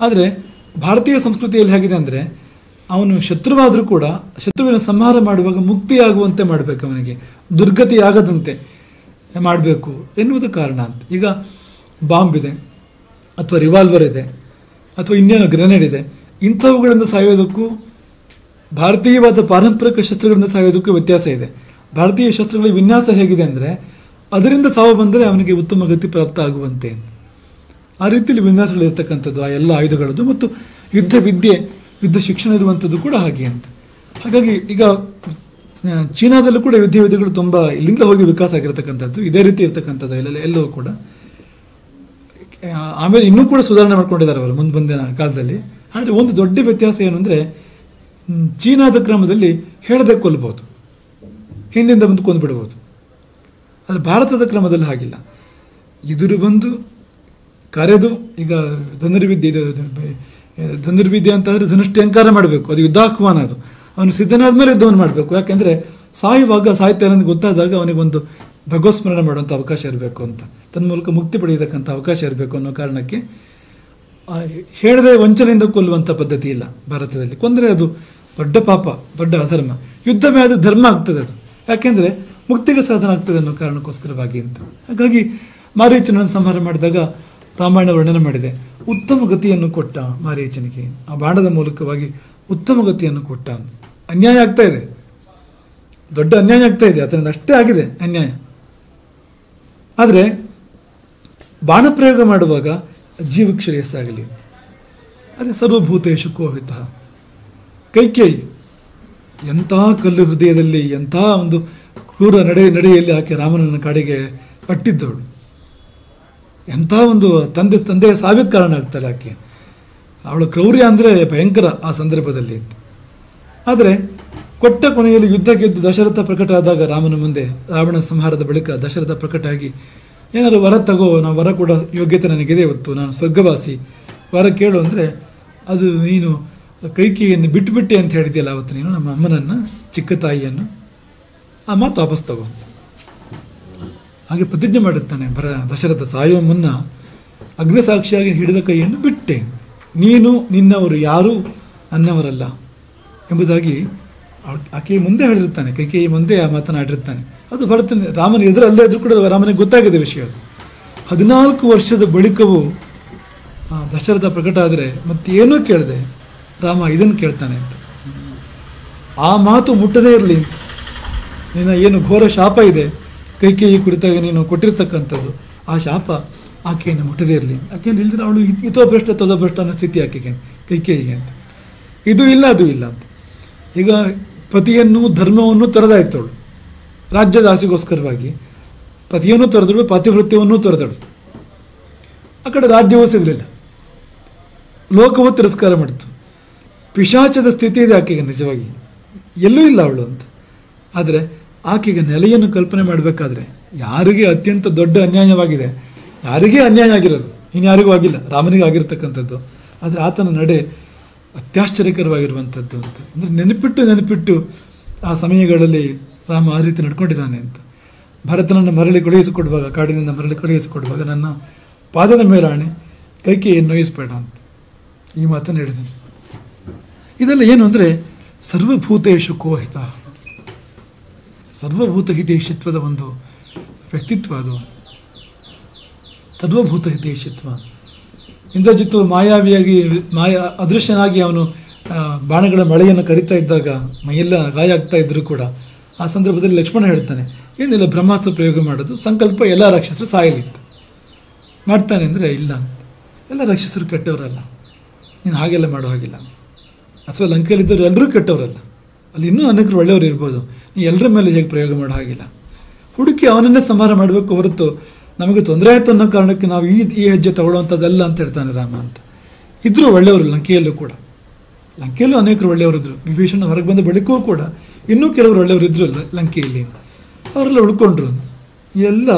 ಆದರೆ ಭಾರತೀಯ ಸಂಸ್ಕೃತಿಯಲ್ಲಿ ಹೇಗಿದೆ ಅಂದರೆ, ಅವನು ಶತ್ರುವಾದರೂ ಕೂಡ ಶತ್ರುವಿನ ಸಂಹಾರ ಮಾಡುವಾಗ ಮುಕ್ತಿಯಾಗುವಂತೆ ಮಾಡಬೇಕು, ಅವನಿಗೆ ದುರ್ಗತಿಯಾಗದಂತೆ ಮಾಡಬೇಕು ಎನ್ನುವುದು ಕಾರಣ ಅಂತ. ಈಗ ಬಾಂಬ್ ಇದೆ, ಅಥವಾ ರಿವಾಲ್ವರ್ ಇದೆ, ಅಥವಾ ಇನ್ನೇನು ಗ್ರೆನೇಡ್ ಇದೆ, ಇಂಥವುಗಳಿಂದ ಸಾಯೋದಕ್ಕೂ ಭಾರತೀಯವಾದ ಪಾರಂಪರಿಕ ಶಸ್ತ್ರಗಳಿಂದ ಸಾಯೋದಕ್ಕೂ ವ್ಯತ್ಯಾಸ ಇದೆ. ಭಾರತೀಯ ಶಸ್ತ್ರಗಳ ವಿನ್ಯಾಸ ಹೇಗಿದೆ ಅಂದರೆ, ಅದರಿಂದ ಸಾವು ಬಂದರೆ ಅವನಿಗೆ ಉತ್ತಮ ಗತಿ ಪ್ರಾಪ್ತ ಆಗುವಂತೆ ಆ ರೀತಿಯಲ್ಲಿ ವಿನ್ಯಾಸಗಳಿರ್ತಕ್ಕಂಥದ್ದು ಆ ಎಲ್ಲ ಆಯುಧಗಳದ್ದು. ಮತ್ತು ಯುದ್ಧ ವಿದ್ಯೆ, ಯುದ್ಧ ಶಿಕ್ಷಣ ಇರುವಂಥದ್ದು ಕೂಡ ಹಾಗೆ ಅಂತ. ಹಾಗಾಗಿ ಈಗ ಚೀನಾದಲ್ಲೂ ಕೂಡ ಯುದ್ಧ ವಿದ್ಯೆಗಳು ತುಂಬ ಇಲ್ಲಿಂದ ಹೋಗಿ ವಿಕಾಸ ಆಗಿರ್ತಕ್ಕಂಥದ್ದು, ಇದೇ ರೀತಿ ಇರ್ತಕ್ಕಂಥದ್ದು ಎಲ್ಲವೂ ಕೂಡ. ಆಮೇಲೆ ಇನ್ನೂ ಕೂಡ ಸುಧಾರಣೆ ಮಾಡ್ಕೊಂಡಿದ್ದಾರೆ ಅವರು ಮುಂದಿನ ಕಾಲದಲ್ಲಿ. ಆದರೆ ಒಂದು ದೊಡ್ಡ ವ್ಯತ್ಯಾಸ ಏನು ಅಂದರೆ, ಚೀನಾದ ಕ್ರಮದಲ್ಲಿ ಹೇಳದೆ ಕೊಲ್ಬೋದು, ಹಿಂದಿಂದ ಬಂದು ಕೊಂದುಬಿಡ್ಬೋದು. ಆದರೆ ಭಾರತದ ಕ್ರಮದಲ್ಲಿ ಹಾಗಿಲ್ಲ. ಎದುರು ಬಂದು ಕರೆದು, ಈಗ ಧನುರ್ವಿದ್ಯೆ ಅಂತಂದರೆ ಧನುಷ್ಠ್ಯಂಕಾರ ಮಾಡಬೇಕು, ಅದು ಯುದ್ಧಾಹ್ವಾನ, ಅದು ಅವನು ಸಿದ್ಧನಾದ ಮೇಲೆ ಯುದ್ಧವನ್ನು ಮಾಡಬೇಕು. ಯಾಕೆಂದರೆ ಸಾಯುವಾಗ ಸಾಹಿತ್ಯ ಅನ್ನೋದು ಗೊತ್ತಾದಾಗ ಅವನಿಗೊಂದು ಭಗವತ್ಸ್ಮರಣೆ ಮಾಡುವಂಥ ಅವಕಾಶ ಇರಬೇಕು ಅಂತ, ತನ್ನ ಮೂಲಕ ಮುಕ್ತಿ ಪಡೆಯತಕ್ಕಂಥ ಅವಕಾಶ ಇರಬೇಕು ಅನ್ನೋ ಕಾರಣಕ್ಕೆ ಹೇಳದೆ ವಂಚನೆಯಿಂದ ಕೊಲ್ಲುವಂಥ ಪದ್ಧತಿ ಇಲ್ಲ ಭಾರತದಲ್ಲಿ. ಕೊಂದರೆ ಅದು ದೊಡ್ಡ ಪಾಪ, ದೊಡ್ಡ ಅಧರ್ಮ. ಯುದ್ಧವೇ ಅದು ಧರ್ಮ ಆಗ್ತದೆ, ಅದು ಯಾಕೆಂದರೆ ಮುಕ್ತಿಗೆ ಸಾಧನ ಆಗ್ತದೆ ಅನ್ನೋ ಕಾರಣಕ್ಕೋಸ್ಕರವಾಗಿ ಅಂತ. ಹಾಗಾಗಿ ಮಾರೀಚನನ್ನು ಸಂಹಾರ ಮಾಡಿದಾಗ ರಾಮಾಯಣ ವರ್ಣನೆ ಮಾಡಿದೆ. ಉತ್ತಮ ಗತಿಯನ್ನು ಕೊಟ್ಟ ಮಾರೀಚನಿಗೆ, ಆ ಬಾಣದ ಮೂಲಕವಾಗಿ ಉತ್ತಮ ಗತಿಯನ್ನು ಕೊಟ್ಟ. ಅನ್ಯಾಯ ಆಗ್ತಾ ಇದೆ, ದೊಡ್ಡ ಅನ್ಯಾಯ ಆಗ್ತಾ ಇದೆ, ಅದರಿಂದ ಅಷ್ಟೇ ಆಗಿದೆ ಅನ್ಯಾಯ. ಆದರೆ ಬಾಣ ಪ್ರಯೋಗ ಮಾಡುವಾಗ ಜೀವಕ್ಕೆ ಶ್ರೇಯಸ್ಸಾಗಲಿ, ಅದೇ ಸರ್ವಭೂತೇಷು ಕೋಹಿತ. ಕೈಕೇಯಿ ಎಂಥ ಕಲ್ಲು ಹೃದಯದಲ್ಲಿ, ಎಂಥ ಒಂದು ಕ್ರೂರ ನಡೆಯಲ್ಲಿ ಆಕೆ ರಾಮನನ್ನ ಕಾಡಿಗೆ ಕಟ್ಟಿದ್ದವಳು. ಎಂಥ ಒಂದು ತಂದೆಯ ಸಾವಿಗೆ ಕಾರಣ ಆಗ್ತಾಳೆ ಆಕೆ. ಅವಳ ಕ್ರೌರ್ಯ ಅಂದರೆ ಭಯಂಕರ ಆ ಸಂದರ್ಭದಲ್ಲಿ. ಆದರೆ ಕೊಟ್ಟ ಕೊನೆಯಲ್ಲಿ ಯುದ್ಧ ಗೆದ್ದು ದಶರಥ ಪ್ರಕಟ ಆದಾಗ ರಾಮನ ಮುಂದೆ, ರಾವಣ ಸಂಹಾರದ ಬಳಿಕ ದಶರಥ ಪ್ರಕಟ ಆಗಿ, ಏನಾದ್ರು ವರ ತಗೋ, ನಾವು ವರ ಕೂಡ ಯೋಗ್ಯತೆ ನನಗಿದೆ, ಇವತ್ತು ನಾನು ಸ್ವರ್ಗವಾಸಿ, ವರ ಕೇಳು ಅಂದರೆ, ಅದು ನೀನು ಕೈಕೇಯಿಯನ್ನು ಬಿಟ್ಟುಬಿಟ್ಟೆ ಅಂತ ಹೇಳಿದೆಯಲ್ಲ ಅವತ್ತು ನೀನು ನಮ್ಮ ಅಮ್ಮನನ್ನು, ಚಿಕ್ಕ ತಾಯಿಯನ್ನು, ಆ ಮಾತು ವಾಪಸ್ ತಗೋ. ಹಾಗೆ ಪ್ರತಿಜ್ಞೆ ಮಾಡುತ್ತಾನೆ ದಶರಥ ಸಾಯುವ ಮುನ್ನ, ಅಗ್ನಿಸಾಕ್ಷಿಯಾಗಿ ಹಿಡಿದ ಕೈಯನ್ನು ಬಿಟ್ಟೆ, ನೀನು ನಿನ್ನವರು ಯಾರೂ ನನ್ನವರಲ್ಲ ಎಂಬುದಾಗಿ ಆಕೆ ಮುಂದೆ ಹೇಳಿರ್ತಾನೆ, ಕೈಕೇಯಿ ಮುಂದೆ ಆ ಮಾತನಾಡಿರ್ತಾನೆ. ಅದು ಭರತನ ರಾಮನ ಎದುರಲ್ಲೇ ಇದ್ರೂ ಕೂಡ ರಾಮನಿಗೆ ಗೊತ್ತಾಗಿದೆ ವಿಷಯ. ಅದು 14 ವರ್ಷದ ಬಳಿಕವೂ ದಶರಥ ಪ್ರಕಟ ಆದರೆ ಮತ್ತೇನೂ ಕೇಳದೆ ರಾಮ ಇದನ್ನು ಕೇಳ್ತಾನೆ ಅಂತ. ಆ ಮಾತು ಮುಟ್ಟದೇ ಇರಲಿ, ನಿನ್ನ ಏನು ಘೋರ ಶಾಪ ಇದೆ ಕೈಕೇಯಿ ಕುರಿತಾಗಿ ನೀನು ಕೊಟ್ಟಿರ್ತಕ್ಕಂಥದ್ದು, ಆ ಶಾಪ ಆಕೆಯನ್ನು ಮುಟ್ಟದೇ ಇರಲಿ. ಆಕೆಯನ್ನು ಇಲ್ದ್ರೆ ಅವಳು ಇತೋಭ್ರಷ್ಟ ತದೋಭ್ರಷ್ಟ ಅನ್ನೋ ಸ್ಥಿತಿ ಆಕೆಗೆ, ಕೈಕೇಯಿಗೆ ಅಂತ. ಇದು ಇಲ್ಲ ಅದು ಇಲ್ಲ ಅಂತ. ಈಗ ಪತಿಯನ್ನು ಧರ್ಮವನ್ನು ತೊರೆದಾಯ್ತು ಅವಳು, ರಾಜ್ಯದ ಆಸೆಗೋಸ್ಕರವಾಗಿ ಪತಿಯನ್ನು ತೊರೆದಳು, ಪಾತಿವೃತ್ಯವನ್ನೂ ತೊರೆದಳು. ಆ ಕಡೆ ರಾಜ್ಯವೂ ಸಿಗಲಿಲ್ಲ, ಲೋಕವೂ ತಿರಸ್ಕಾರ ಮಾಡಿತು. ಪಿಶಾಚದ ಸ್ಥಿತಿ ಇದೆ ಆಕೆಗೆ, ನಿಜವಾಗಿ ಎಲ್ಲೂ ಇಲ್ಲ ಅವಳು ಅಂತ. ಆದರೆ ಆಕೆಗೆ ನೆಲೆಯನ್ನು ಕಲ್ಪನೆ ಮಾಡಬೇಕಾದ್ರೆ, ಯಾರಿಗೆ ಅತ್ಯಂತ ದೊಡ್ಡ ಅನ್ಯಾಯವಾಗಿದೆ, ಯಾರಿಗೇ ಅನ್ಯಾಯ ಆಗಿರೋದು, ಇನ್ಯಾರಿಗೂ ಆಗಿಲ್ಲ, ರಾಮನಿಗೆ ಆಗಿರ್ತಕ್ಕಂಥದ್ದು. ಆದರೆ ಆತನ ನಡೆ ಅತ್ಯಾಶ್ಚರ್ಯಕರವಾಗಿರುವಂಥದ್ದು ಅಂತ. ಅಂದರೆ ನೆನಪಿಟ್ಟು ಆ ಸಮಯಗಳಲ್ಲಿ ರಾಮ ಆ ರೀತಿ ನಡ್ಕೊಂಡಿದ್ದಾನೆ ಅಂತ. ಭರತನನ್ನು ಮರಳಿ ಕಳುಹಿಸಿಕೊಡುವಾಗ, ಕಾಡಿನಿಂದ ಮರಳಿ ಕಳುಹಿಸಿಕೊಡುವಾಗ ನನ್ನ ಪಾದದ ಮೇಲಾಣೆ ಕೈಕೇಯಿಯನ್ನು ನೋಯಿಸಬೇಡ ಅಂತ ಈ ಮಾತನ್ನು ಹೇಳಿದನು. ಇದೆಲ್ಲ ಏನು ಅಂದರೆ ಸರ್ವಭೂತೇಶು ಕೋಹಿತ, ಸರ್ವಭೂತ ಹಿತೈಷಿತ್ವದ ಒಂದು ವ್ಯಕ್ತಿತ್ವ ಅದು. ಸರ್ವಭೂತ ಹಿತೈಷಿತ್ವ. ಇಂದ್ರಜಿತ್ತು ಮಾಯಾವಿಯಾಗಿ ಅದೃಶ್ಯನಾಗಿ ಅವನು ಬಾಣಗಳ ಮಳೆಯನ್ನು ಕರಿತಾ ಇದ್ದಾಗ ಮೈಯೆಲ್ಲ ಗಾಯ ಆಗ್ತಾ ಇದ್ದರೂ ಕೂಡ ಆ ಸಂದರ್ಭದಲ್ಲಿ ಲಕ್ಷ್ಮಣ ಹೇಳ್ತಾನೆ, ಏನಿಲ್ಲ ಬ್ರಹ್ಮಾಸ್ತ್ರ ಪ್ರಯೋಗ ಮಾಡೋದು, ಸಂಕಲ್ಪ ಎಲ್ಲ ರಾಕ್ಷಸರು ಸಾಯಲಿ ಅಂತ ಮಾಡ್ತಾನೆ ಅಂದರೆ ಇಲ್ಲ ಅಂತ. ಎಲ್ಲ ರಾಕ್ಷಸರು ಕೆಟ್ಟವರಲ್ಲ, ನೀನು ಹಾಗೆಲ್ಲ ಮಾಡೋ ಹಾಗಿಲ್ಲ. ಅಥವಾ ಲಂಕೆಯಲ್ಲಿದ್ದರು ಎಲ್ಲರೂ ಕೆಟ್ಟವರಲ್ಲ, ಅಲ್ಲಿ ಇನ್ನೂ ಅನೇಕರು ಒಳ್ಳೆಯವರು ಇರ್ಬೋದು, ನೀ ಎಲ್ಲರ ಮೇಲೆ ಹೇಗೆ ಪ್ರಯೋಗ ಮಾಡೋ ಹಾಗಿಲ್ಲ. ಹುಡುಕಿ ಅವನನ್ನೇ ಸಂಹಾರ ಮಾಡಬೇಕು ಹೊರತು ನಮಗೆ ತೊಂದರೆ ಆಯಿತು ಅನ್ನೋ ಕಾರಣಕ್ಕೆ ನಾವು ಈ ಹೆಜ್ಜೆ ತಗೊಳ್ಳುವಂಥದ್ದಲ್ಲ ಅಂತ ಹೇಳ್ತಾನೆ ರಾಮ ಅಂತ. ಇದ್ದರೂ ಒಳ್ಳೆಯವರು ಲಂಕೆಯಲ್ಲೂ ಕೂಡ, ಲಂಕೆಯಲ್ಲೂ ಅನೇಕರು ಒಳ್ಳೆಯವರಿದ್ದರು. ವಿಭೀಷಣ ಹೊರಗೆ ಬಂದ ಬಳಿಕೂ ಕೂಡ ಇನ್ನೂ ಕೆಲವರು ಒಳ್ಳೆಯವರು ಇದ್ದರು ಲಂಕೆಯಲ್ಲಿ, ಅವರೆಲ್ಲ ಉಳ್ಕೊಂಡ್ರು. ಎಲ್ಲ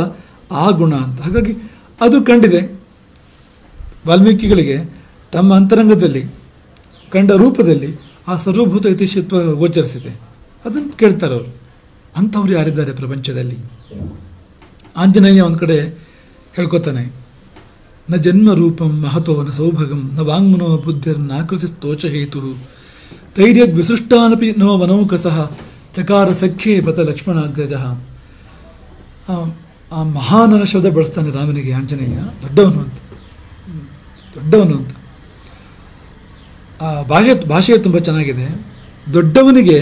ಆ ಗುಣ ಅಂತ. ಹಾಗಾಗಿ ಅದು ಕಂಡಿದೆ ವಾಲ್ಮೀಕಿಗಳಿಗೆ, ತಮ್ಮ ಅಂತರಂಗದಲ್ಲಿ ಕಂಡ ರೂಪದಲ್ಲಿ ಆ ಸರ್ವಭೂತ ಹಿತೈಷಿತ್ವ ಗೋಚರಿಸಿದೆ. ಅದನ್ನು ಕೇಳ್ತಾರೆ ಅವರು. ಅಂಥವ್ರು ಯಾರಿದ್ದಾರೆ ಪ್ರಪಂಚದಲ್ಲಿ? ಆಂಜನೇಯ ಒಂದು ಕಡೆ ಹೇಳ್ಕೊತಾನೆ, ನ ಜನ್ಮ ರೂಪಂ ಮಹತೋ ನ ಸೌಭಗಂ ನ ವಾಂಗ್ಮನೋ ಬುದ್ಧಿರ್ನಾಕೃತಿ ಸ್ತೋಚ ಹೇತು ತೈರ್ಯದ್ ವಿಸೃಷ್ಟಾನಪಿ ನೋ ವನೌಕಸಃ ಚಕಾರ ಸಖ್ಯೇ ಬತ ಲಕ್ಷ್ಮಣಾಗ್ರಜ. ಆ ಮಹಾನನ ಶಬ್ದ ಬಳಸ್ತಾನೆ ರಾಮನಿಗೆ ಆಂಜನೇಯ, ದೊಡ್ಡವನು ಅಂತ, ದೊಡ್ಡವನು ಅಂತ. ಆ ಭಾಷೆ ತುಂಬ ಚೆನ್ನಾಗಿದೆ. ದೊಡ್ಡವನಿಗೆ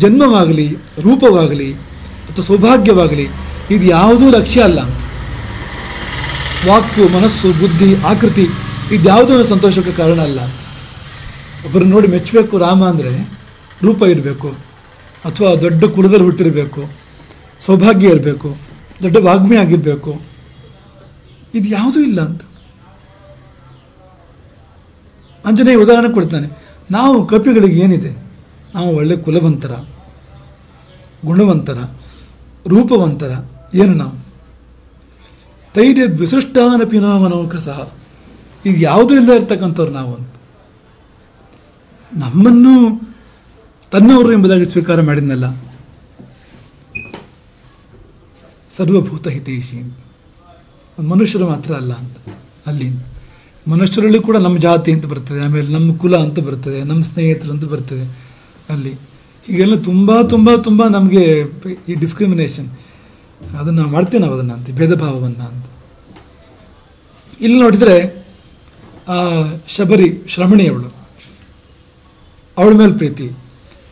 ಜನ್ಮವಾಗಲಿ ರೂಪವಾಗಲಿ ಅಥವಾ ಸೌಭಾಗ್ಯವಾಗಲಿ ಇದು ಯಾವುದೂ ಲಕ್ಷ್ಯ ಅಲ್ಲ. ವಾಕು ಮನಸ್ಸು ಬುದ್ಧಿ ಆಕೃತಿ ಇದ್ಯಾವುದೂ ಸಂತೋಷಕ್ಕೆ ಕಾರಣ ಅಲ್ಲ. ಒಬ್ಬರು ನೋಡಿ ಮೆಚ್ಚಬೇಕು ರಾಮ ಅಂದರೆ ರೂಪ ಇರಬೇಕು, ಅಥವಾ ದೊಡ್ಡ ಕುಲದಲ್ಲಿ ಹುಟ್ಟಿರಬೇಕು, ಸೌಭಾಗ್ಯ ಇರಬೇಕು, ದೊಡ್ಡ ವಾಗ್ಮಿ ಆಗಿರಬೇಕು, ಇದು ಯಾವುದೂ ಇಲ್ಲ ಅಂತ ಆಂಜನೇಯ ಉದಾಹರಣೆ ಕೊಡ್ತಾನೆ. ನಾವು ಕಪಿಗಳಿಗೆ ಏನಿದೆ? ನಾವು ಒಳ್ಳೆ ಕುಲವಂತರ, ಗುಣವಂತರ, ರೂಪವಂತರ, ಏನು ನಾವು? ತೈರ್ಯ ವಿಸೃಷ್ಟಾನಪಿ ನೌಕ ಸಹ, ಇದು ಯಾವುದೂ ಇಲ್ಲ ಇರ್ತಕ್ಕಂಥವ್ರು ನಾವು ಅಂತ. ನಮ್ಮನ್ನು ತನ್ನವರು ಎಂಬುದಾಗಿ ಸ್ವೀಕಾರ ಮಾಡಿದ್ನಲ್ಲ, ಸರ್ವಭೂತ ಹಿತೈಷಿ. ಮನುಷ್ಯರು ಮಾತ್ರ ಅಲ್ಲ ಅಂತ. ಅಲ್ಲಿ ಮನುಷ್ಯರಲ್ಲಿ ಕೂಡ ನಮ್ಮ ಜಾತಿ ಅಂತ ಬರ್ತದೆ, ಆಮೇಲೆ ನಮ್ಮ ಕುಲ ಅಂತ ಬರ್ತದೆ, ನಮ್ಮ ಸ್ನೇಹಿತರು ಅಂತ ಬರ್ತದೆ. ಅಲ್ಲಿ ಹೀಗೆಲ್ಲ ತುಂಬ ತುಂಬ ತುಂಬ ನಮಗೆ ಈ ಡಿಸ್ಕ್ರಿಮಿನೇಷನ್ ಅದನ್ನು ಮಾಡ್ತೇವೆ ನಾವು, ಅದನ್ನು ಅಂತ ಭೇದ ಭಾವವನ್ನು ಅಂತ. ಇಲ್ಲಿ ನೋಡಿದರೆ ಶಬರಿ ಶ್ರಮಣಿಯವಳು, ಅವಳ ಮೇಲೆ ಪ್ರೀತಿ.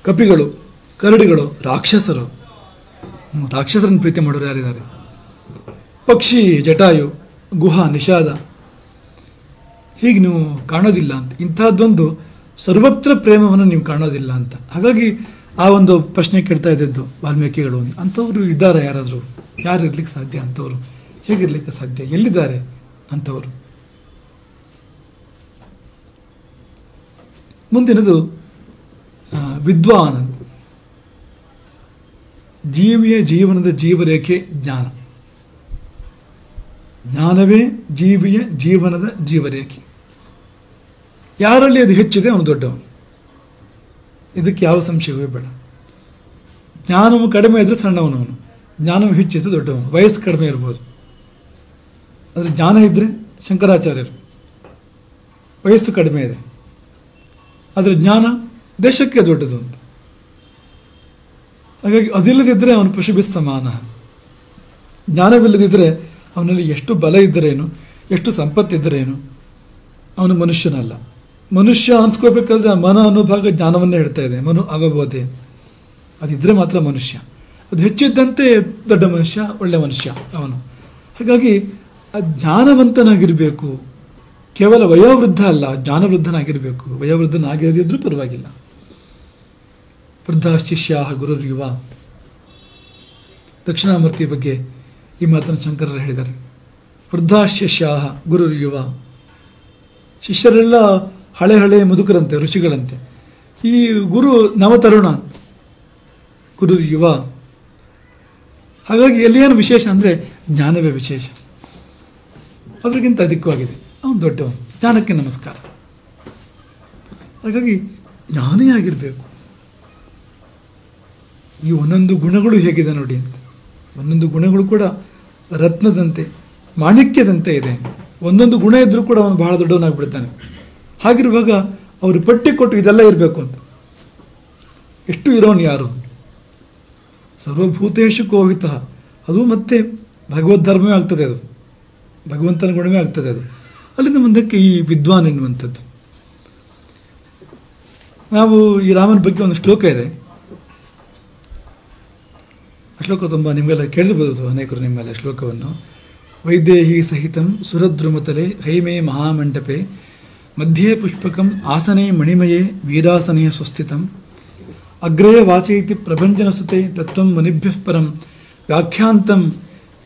ಕಪಿಗಳು, ಕರಡಿಗಳು, ರಾಕ್ಷಸರು, ರಾಕ್ಷಸರನ್ನು ಪ್ರೀತಿ ಮಾಡೋರು ಯಾರಿದ್ದಾರೆ? ಪಕ್ಷಿ ಜಟಾಯು, ಗುಹಾ ನಿಷಾದ, ಹೀಗೆ ನೀವು ಕಾಣೋದಿಲ್ಲ ಅಂತ. ಇಂಥದ್ದೊಂದು ಸರ್ವತ್ರ ಪ್ರೇಮವನ್ನು ನೀವು ಕಾಣೋದಿಲ್ಲ ಅಂತ. ಹಾಗಾಗಿ ಆ ಒಂದು ಪ್ರಶ್ನೆ ಕೇಳ್ತಾ ಇದ್ದದ್ದು ವಾಲ್ಮೀಕಿಗಳು. ಅಂಥವ್ರು ಇದ್ದಾರೆ ಯಾರಾದರೂ? ಯಾರು ಇರ್ಲಿಕ್ಕೆ ಸಾಧ್ಯ? ಅಂಥವ್ರು ಹೇಗಿರ್ಲಿಕ್ಕೆ ಸಾಧ್ಯ? ಎಲ್ಲಿದ್ದಾರೆ ಅಂಥವ್ರು? ಮುಂದಿನದು ವಿದ್ವಾನ್. ಜೀವಿಯ ಜೀವನದ ಜೀವರೇಖೆ ಜ್ಞಾನ. ಜ್ಞಾನವೇ ಜೀವಿಯ ಜೀವನದ ಜೀವರೇಖೆ. ಯಾರಲ್ಲಿ ಅದು ಹೆಚ್ಚಿದೆ ಅವನು ದೊಡ್ಡವನು, ಇದಕ್ಕೆ ಯಾವ ಸಂಶಯವೇ ಬೇಡ. ಜ್ಞಾನವು ಕಡಿಮೆ ಇದ್ದರೆ ಸಣ್ಣವನು ಅವನು, ಜ್ಞಾನವು ಹೆಚ್ಚಿದ್ರೆ ದೊಡ್ಡವನು. ವಯಸ್ಸು ಕಡಿಮೆ ಇರ್ಬೋದು, ಆದರೆ ಜ್ಞಾನ ಇದ್ದರೆ ಶಂಕರಾಚಾರ್ಯರು, ವಯಸ್ಸು ಕಡಿಮೆ ಇದೆ ಆದರೆ ಜ್ಞಾನ ದೇಶಕ್ಕೆ ದೊಡ್ಡದು ಅಂತ. ಹಾಗಾಗಿ ಅದಿಲ್ಲದಿದ್ದರೆ ಅವನು ಪಶುಭಿ ಸಮಾನ. ಜ್ಞಾನವಿಲ್ಲದಿದ್ದರೆ ಅವನಲ್ಲಿ ಎಷ್ಟು ಬಲ ಇದ್ದರೇನು, ಎಷ್ಟು ಸಂಪತ್ತಿದ್ದರೇನು, ಅವನು ಮನುಷ್ಯನಲ್ಲ. ಮನುಷ್ಯ ಅನ್ಸ್ಕೋಬೇಕಾದ್ರೆ ಆ ಮನ ಅನ್ನೋ ಭಾಗ ಜ್ಞಾನವನ್ನೇ ಹೇಳ್ತಾ ಇದೆ. ಮನು ಆಗಬೋದೆ, ಅದಿದ್ದರೆ ಮಾತ್ರ ಮನುಷ್ಯ. ಅದು ಹೆಚ್ಚಿದ್ದಂತೆ ದೊಡ್ಡ ಮನುಷ್ಯ, ಒಳ್ಳೆ ಮನುಷ್ಯ ಅವನು. ಹಾಗಾಗಿ ಆ ಜ್ಞಾನವಂತನಾಗಿರಬೇಕು. ಕೇವಲ ವಯೋವೃದ್ಧ ಅಲ್ಲ, ಜ್ಞಾನವೃದ್ಧನಾಗಿರಬೇಕು. ವಯೋವೃದ್ಧನಾಗಿರದಿದ್ರೂ ಪರವಾಗಿಲ್ಲ. ವೃದ್ಧ ಶಿಷ್ಯ ಗುರುರ್ ಯುವ. ದಕ್ಷಿಣಾಮೂರ್ತಿ ಬಗ್ಗೆ ಈ ಮಾತನ್ನು ಶಂಕರರು ಹೇಳಿದ್ದಾರೆ. ವೃದ್ಧ ಶಿಷ್ಯ ಗುರುರ್ ಯುವ. ಶಿಷ್ಯರೆಲ್ಲ ಹಳೆ ಮುದುಕರಂತೆ, ಋಷಿಗಳಂತೆ. ಈ ಗುರು ನವತರುಣ, ಗುರು ಯುವ. ಹಾಗಾಗಿ ಎಲ್ಲಿಯೇನು ವಿಶೇಷ ಅಂದರೆ ಜ್ಞಾನವೇ ವಿಶೇಷ. ಅವರಿಗಿಂತ ಅಧಿಕವಾಗಿದೆ. ಅವನು ದೊಡ್ಡವನು, ಜ್ಞಾನಕ್ಕೆ ನಮಸ್ಕಾರ. ಹಾಗಾಗಿ ಜ್ಞಾನೇ ಆಗಿರಬೇಕು. ಈ ಒಂದೊಂದು ಗುಣಗಳು ಹೇಗಿದೆ ನೋಡಿ ಅಂತ. ಒಂದೊಂದು ಗುಣಗಳು ಕೂಡ ರತ್ನದಂತೆ, ಮಾಣಿಕ್ಯದಂತೆ ಇದೆ. ಒಂದೊಂದು ಗುಣ ಇದ್ದರೂ ಕೂಡ ಅವನು ಬಹಳ ದೊಡ್ಡವನಾಗ್ಬಿಡ್ತಾನೆ. ಹಾಗಿರುವಾಗ ಅವರು ಪಟ್ಟಿ ಕೊಟ್ಟು ಇದೆಲ್ಲ ಇರಬೇಕು ಅಂತ. ಎಷ್ಟು ಇರೋನು ಯಾರು? ಸರ್ವಭೂತೇಶು ಕೋಹಿತ. ಅದು ಮತ್ತೆ ಭಗವದ್ ಧರ್ಮವೇ ಆಗ್ತದೆ, ಅದು ಭಗವಂತನ ಗುಣವೇ ಆಗ್ತದೆ. ಅದು ಅಲ್ಲಿಂದ ಮುಂದಕ್ಕೆ ಈ ವಿದ್ವಾನ್ ಎನ್ನುವಂಥದ್ದು. ನಾವು ಈ ರಾಮನ ಬಗ್ಗೆ ಒಂದು ಶ್ಲೋಕ ಇದೆ. ಆ ಶ್ಲೋಕ ತುಂಬ ನಿಮಗೆಲ್ಲ ಕೇಳಿರ್ಬೋದು, ಅನೇಕರು ನಿಮ್ಮೆಲ್ಲ ಶ್ಲೋಕವನ್ನು. ವೈದೇಹಿ ಸಹಿತಂ ಸುರದ್ರುಮತಲೆ ಹೈಮೇ ಮಹಾಮಂಟಪೆ ಮಧ್ಯೆ ಪುಷ್ಪಕಂ ಆಸನೆ ಮಣಿಮಯೇ ವೀರಾಸನೆಯ ಸ್ವಸ್ಥಿತಂ ಅಗ್ರೇ ವಾಚೈತಿ ಪ್ರಭಂಜನ ಸುತೆ ತತ್ವಂ ಮುನಿಭ್ಯಃ ಪರಂ ವ್ಯಾಖ್ಯಾಂತಂ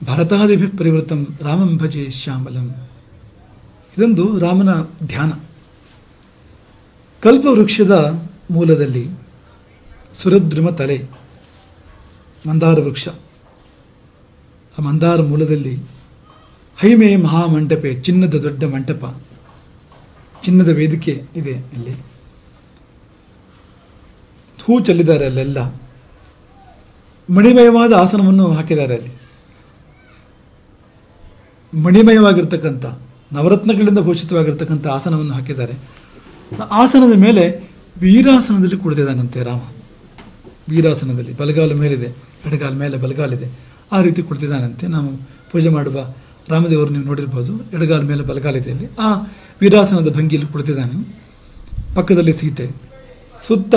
ಭರತಾದಿಭಿಃ ಪರಿವೃತಂ ರಾಮಂ ಭಜೆ ಶ್ಯಾಮಲಂ. ಇದೊಂದು ರಾಮನ ಧ್ಯಾನ. ಕಲ್ಪವೃಕ್ಷದ ಮೂಲದಲ್ಲಿ ಸುರದ್ರುಮ ತಲೆ, ಮಂದಾರ ವೃಕ್ಷ, ಆ ಮಂದಾರ ಮೂಲದಲ್ಲಿ ಹೈಮೆ ಮಹಾಮಂಟಪೆ, ಚಿನ್ನದ ದೊಡ್ಡ ಮಂಟಪ, ಚಿನ್ನದ ವೇದಿಕೆ ಇದೆ. ಅಲ್ಲಿ ಹೂ ಚೆಲ್ಲಿದ್ದಾರೆ, ಅಲ್ಲೆಲ್ಲ ಮಣಿಮಯವಾದ ಆಸನವನ್ನು ಹಾಕಿದ್ದಾರೆ. ಅಲ್ಲಿ ಮಣಿಮಯವಾಗಿರ್ತಕ್ಕಂಥ ನವರತ್ನಗಳಿಂದ ಭೂಷಿತವಾಗಿರ್ತಕ್ಕಂಥ ಆಸನವನ್ನು ಹಾಕಿದ್ದಾರೆ. ಆಸನದ ಮೇಲೆ ವೀರಾಸನದಲ್ಲಿ ಕುಳಿತಿದ್ದಾನಂತೆ ರಾಮ. ವೀರಾಸನದಲ್ಲಿ ಬಲಗಾಲ ಮೇಲಿದೆ, ಎಡಗಾಲ ಮೇಲೆ ಬಲಗಾಲಿದೆ, ಆ ರೀತಿ ಕುಳಿತಿದ್ದಾನಂತೆ. ನಾವು ಪೂಜೆ ಮಾಡುವ ರಾಮದೇವರು ನೀವು ನೋಡಿರ್ಬೋದು, ಎಡಗಾಲ ಮೇಲೆ ಬಲಗಾಲಿದೆ. ಅಲ್ಲಿ ಆ ವೀರಾಸನದ ಭಂಗಿಯಲ್ಲಿ ಕುಳಿತಿದ್ದಾನೆ. ಪಕ್ಕದಲ್ಲಿ ಸೀತೆ, ಸುತ್ತ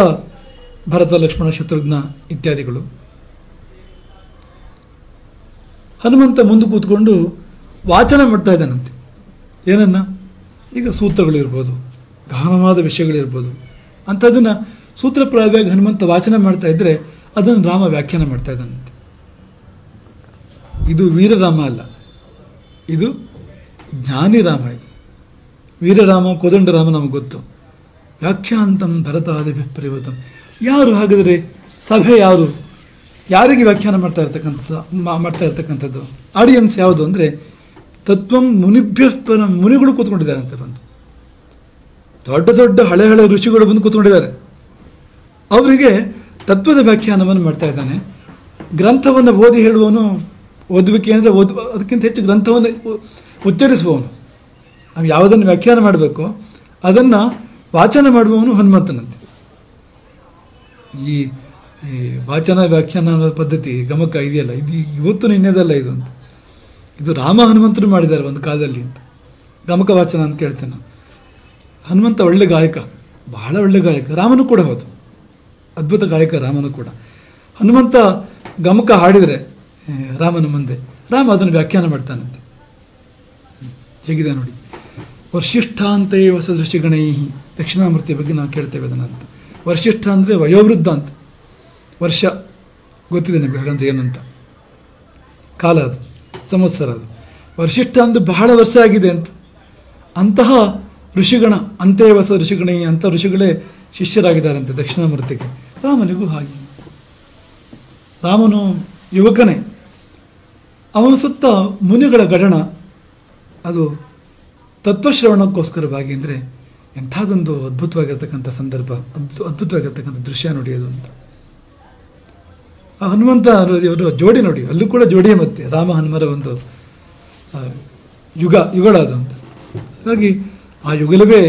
ಭರತ ಲಕ್ಷ್ಮಣ ಶತ್ರುಘ್ನ ಇತ್ಯಾದಿಗಳು. ಹನುಮಂತ ಮುಂದೆ ಕೂತ್ಕೊಂಡು ವಾಚನ ಮಾಡ್ತಾ ಇದ್ದಾನಂತೆ. ಏನನ್ನ? ಈಗ ಸೂತ್ರಗಳಿರ್ಬೋದು, ಗಹನವಾದ ವಿಷಯಗಳಿರ್ಬೋದು, ಅಂಥದ್ದನ್ನು ಸೂತ್ರಪ್ರಾಯವಾಗಿ ಹನುಮಂತ ವಾಚನ ಮಾಡ್ತಾ ಇದ್ದರೆ ಅದನ್ನು ರಾಮ ವ್ಯಾಖ್ಯಾನ ಮಾಡ್ತಾ ಇದ್ದಾನಂತೆ. ಇದು ವೀರರಾಮ ಅಲ್ಲ, ಇದು ಜ್ಞಾನಿ ರಾಮ. ಇದು ವೀರರಾಮ, ಕೋದಂಡರಾಮ ನಮಗೆ ಗೊತ್ತು. ವ್ಯಾಖ್ಯಾಂತಂ ಭರತಾದಿಭಿಃ ಪರಿವೃತಂ. ಯಾರು ಹಾಗಾದರೆ ಸಭೆ? ಯಾರು ಯಾರಿಗೆ ವ್ಯಾಖ್ಯಾನ ಮಾಡ್ತಾ ಇರ್ತಕ್ಕಂಥದ್ದು? ಆಡಿಯನ್ಸ್ ಯಾವುದು ಅಂದರೆ ತತ್ವಂ ಮುನಿಭ್ಯಃ ಪರಂ. ಮುನಿಗಳು ಕೂತ್ಕೊಂಡಿದ್ದಾರೆ ಅಂತ ಬಂದು, ದೊಡ್ಡ ದೊಡ್ಡ ಹಳೆ ಹಳೆ ಋಷಿಗಳು ಬಂದು ಕೂತ್ಕೊಂಡಿದ್ದಾರೆ. ಅವರಿಗೆ ತತ್ವದ ವ್ಯಾಖ್ಯಾನವನ್ನು ಮಾಡ್ತಾ ಇದ್ದಾನೆ. ಗ್ರಂಥವನ್ನು ಓದಿ ಹೇಳುವವನು, ಓದುವಿಕೆ ಅಂದರೆ ಅದಕ್ಕಿಂತ ಹೆಚ್ಚು ಗ್ರಂಥವನ್ನು ಉಚ್ಚರಿಸುವವನು. ನಾವು ಯಾವುದನ್ನು ವ್ಯಾಖ್ಯಾನ ಮಾಡಬೇಕು ಅದನ್ನು ವಾಚನ ಮಾಡುವವನು ಹನುಮಂತನಂತೆ. ಈ ವಾಚನ ವ್ಯಾಖ್ಯಾನ ಅನ್ನೋ ಪದ್ಧತಿ ಗಮಕ ಇದೆಯಲ್ಲ, ಇದು ಇವತ್ತು ನಿನ್ನೆದಲ್ಲ ಇದು ಅಂತ. ಇದು ರಾಮ ಹನುಮಂತರು ಮಾಡಿದ್ದಾರೆ ಒಂದು ಕಾಲದಲ್ಲಿ ಅಂತ. ಗಮಕ ವಾಚನ ಅಂತ ಕೇಳ್ತೇನೆ ನಾವು. ಹನುಮಂತ ಒಳ್ಳೆ ಗಾಯಕ, ಬಹಳ ಒಳ್ಳೆ ಗಾಯಕ. ರಾಮನು ಕೂಡ ಹೌದು, ಅದ್ಭುತ ಗಾಯಕ ರಾಮನು ಕೂಡ. ಹನುಮಂತ ಗಮಕ ಹಾಡಿದರೆ ರಾಮನ ಮುಂದೆ, ರಾಮ ಅದನ್ನು ವ್ಯಾಖ್ಯಾನ ಮಾಡ್ತಾನಂತೆ. ಹೇಗಿದೆ ನೋಡಿ. ವರ್ಷಿಷ್ಠಾಂತೇ ವಸದೃಷಿಗಣೈ. ದಕ್ಷಿಣಾಮೂರ್ತಿ ಬಗ್ಗೆ ನಾವು ಕೇಳ್ತೇವೆ ಅದನ್ನಂತ. ವರ್ಷಿಷ್ಠ ಅಂದರೆ ವಯೋವೃದ್ಧ ಅಂತ. ವರ್ಷ ಗೊತ್ತಿದೆ ನಿಮಗೆ ಹಾಗಂದ್ರೆ ಏನಂತ? ಕಾಲ, ಅದು ಸಂವತ್ಸರ. ಅದು ವರ್ಷಿಷ್ಠ ಅಂದರೆ ಬಹಳ ವರ್ಷ ಆಗಿದೆ ಅಂತ. ಅಂತಹ ಋಷಿಗಣ, ಅಂತೆ ವಸ ಋಷಿಗಣೈ, ಅಂಥ ಋಷಿಗಳೇ ಶಿಷ್ಯರಾಗಿದ್ದಾರಂತೆ ದಕ್ಷಿಣಾಮೂರ್ತಿಗೆ. ರಾಮನಿಗೂ ಹಾಗೆ. ರಾಮನು ಯುವಕನೇ, ಅವನ ಸುತ್ತ ಮುನಿಗಳ ಗಡಣ. ಅದು ತತ್ವಶ್ರವಣಕ್ಕೋಸ್ಕರವಾಗಿ. ಅಂದರೆ ಎಂಥದ್ದೊಂದು ಅದ್ಭುತವಾಗಿರ್ತಕ್ಕಂಥ ಸಂದರ್ಭ, ಅದ್ಭುತವಾಗಿರ್ತಕ್ಕಂಥ ದೃಶ್ಯ ನೋಡಿ ಅದು ಅಂತ. ಆ ಹನುಮಂತ ಅವರು ಜೋಡಿ ನೋಡಿ, ಅಲ್ಲೂ ಕೂಡ ಜೋಡಿಯೇ. ಮತ್ತೆ ರಾಮ ಹನುಮರ ಒಂದು ಯುಗಳ ಅದು ಅಂತ. ಹಾಗಾಗಿ ಆ ಯುಗಲವೇ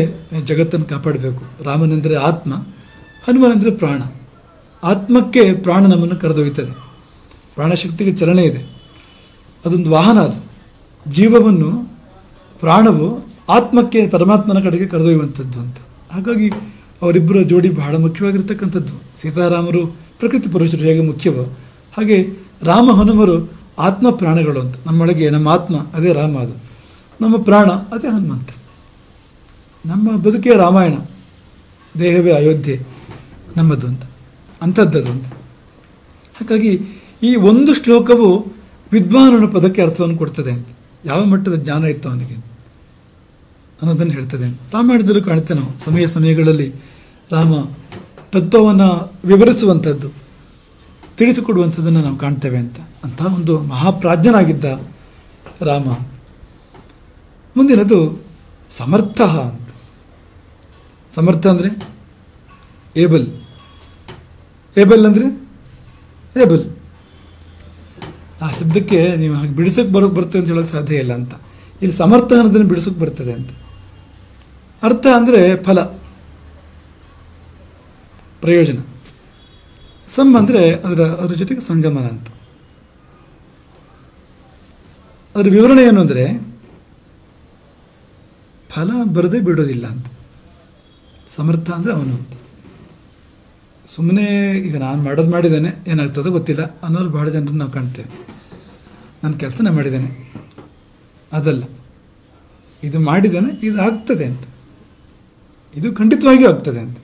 ಜಗತ್ತನ್ನು ಕಾಪಾಡಬೇಕು. ರಾಮನೆಂದರೆ ಆತ್ಮ, ಹನುಮನೆಂದರೆ ಪ್ರಾಣ. ಆತ್ಮಕ್ಕೆ ಪ್ರಾಣ ನಮ್ಮನ್ನು ಕರೆದೊಯ್ಯುತ್ತದೆ. ಪ್ರಾಣಶಕ್ತಿಗೆ ಚಲನೆ ಇದೆ, ಅದೊಂದು ವಾಹನ. ಅದು ಜೀವವನ್ನು, ಪ್ರಾಣವು ಆತ್ಮಕ್ಕೆ, ಪರಮಾತ್ಮನ ಕಡೆಗೆ ಕರೆದೊಯ್ಯುವಂಥದ್ದು ಅಂತ. ಹಾಗಾಗಿ ಅವರಿಬ್ಬರ ಜೋಡಿ ಬಹಳ ಮುಖ್ಯವಾಗಿರ್ತಕ್ಕಂಥದ್ದು. ಸೀತಾರಾಮರು ಪ್ರಕೃತಿ ಪುರುಷರು ಹೇಗೆ ಮುಖ್ಯವೋ ಹಾಗೆ ರಾಮ ಹನುಮರು ಆತ್ಮ ಪ್ರಾಣಗಳು ಅಂತ. ನಮ್ಮೊಳಗೆ ನಮ್ಮ ಆತ್ಮ ಅದೇ ರಾಮ, ಅದು ನಮ್ಮ ಪ್ರಾಣ ಅದೇ ಹನುಮಂತ. ನಮ್ಮ ಬದುಕೇ ರಾಮಾಯಣ, ದೇಹವೇ ಅಯೋಧ್ಯೆ ನಮ್ಮದು ಅಂತ, ಅಂಥದ್ದದು ಅಂತ. ಹಾಗಾಗಿ ಈ ಒಂದು ಶ್ಲೋಕವು ವಿದ್ವಾನನ ಪದಕ್ಕೆ ಅರ್ಥವನ್ನು ಕೊಡ್ತದೆ ಅಂತ. ಯಾವ ಮಟ್ಟದ ಜ್ಞಾನ ಇತ್ತು ಅವನಿಗೆ ಅನ್ನೋದನ್ನು ಹೇಳ್ತದೆ ಅಂತ. ರಾಮಾಯಣದಲ್ಲೂ ಕಾಣುತ್ತೆ ನಾವು ಸಮಯಗಳಲ್ಲಿ ರಾಮ ತತ್ವವನ್ನು ವಿವರಿಸುವಂಥದ್ದು, ತಿಳಿಸಿಕೊಡುವಂಥದ್ದನ್ನು ನಾವು ಕಾಣ್ತೇವೆ ಅಂತ. ಅಂತಹ ಒಂದು ಮಹಾಪ್ರಾಜ್ಞನಾಗಿದ್ದ ರಾಮ. ಮುಂದಿನದು ಸಮರ್ಥ ಅಂತ. ಸಮರ್ಥ ಅಂದರೆ ಏಬಲ್ ಅಂದರೆ ಏಬಲ್. ಆ ಶಬ್ದಕ್ಕೆ ನೀವು ಹಾಗೆ ಬಿಡಿಸೋಕೆ ಬರ್ತದೆ ಅಂತ ಹೇಳೋಕ್ಕೆ ಸಾಧ್ಯ ಇಲ್ಲ ಅಂತ. ಇಲ್ಲಿ ಸಮರ್ಥ ಅನ್ನೋದನ್ನು ಬಿಡಿಸೋಕೆ ಬರ್ತದೆ ಅಂತ. ಅರ್ಥ ಅಂದರೆ ಫಲ, ಪ್ರಯೋಜನ. ಸಮ್ ಅಂದರೆ ಅದ್ರ ಜೊತೆಗೆ ಸಂಗಮನ ಅಂತ. ಅದರ ವಿವರಣೆ ಏನು ಅಂದರೆ ಫಲ ಬರದೆ ಬಿಡೋದಿಲ್ಲ ಅಂತ. ಸಮರ್ಥ ಅಂದರೆ ಅವನು ಅಂತ. ಸುಮ್ಮನೆ ಈಗ ನಾನು ಮಾಡಿದ್ದೇನೆ ಏನಾಗ್ತದೋ ಗೊತ್ತಿಲ್ಲ ಅನ್ನೋರು ಭಾಳ ಜನರನ್ನು ನಾವು ಕಾಣ್ತೇವೆ. ನನ್ನ ಕೆಲಸನೇ ಮಾಡಿದ್ದೇನೆ ಅದಲ್ಲ, ಇದು ಮಾಡಿದ್ದೇನೆ, ಇದು ಆಗ್ತದೆ ಅಂತ, ಇದು ಖಂಡಿತವಾಗಿಯೂ ಆಗ್ತದೆ ಅಂತ.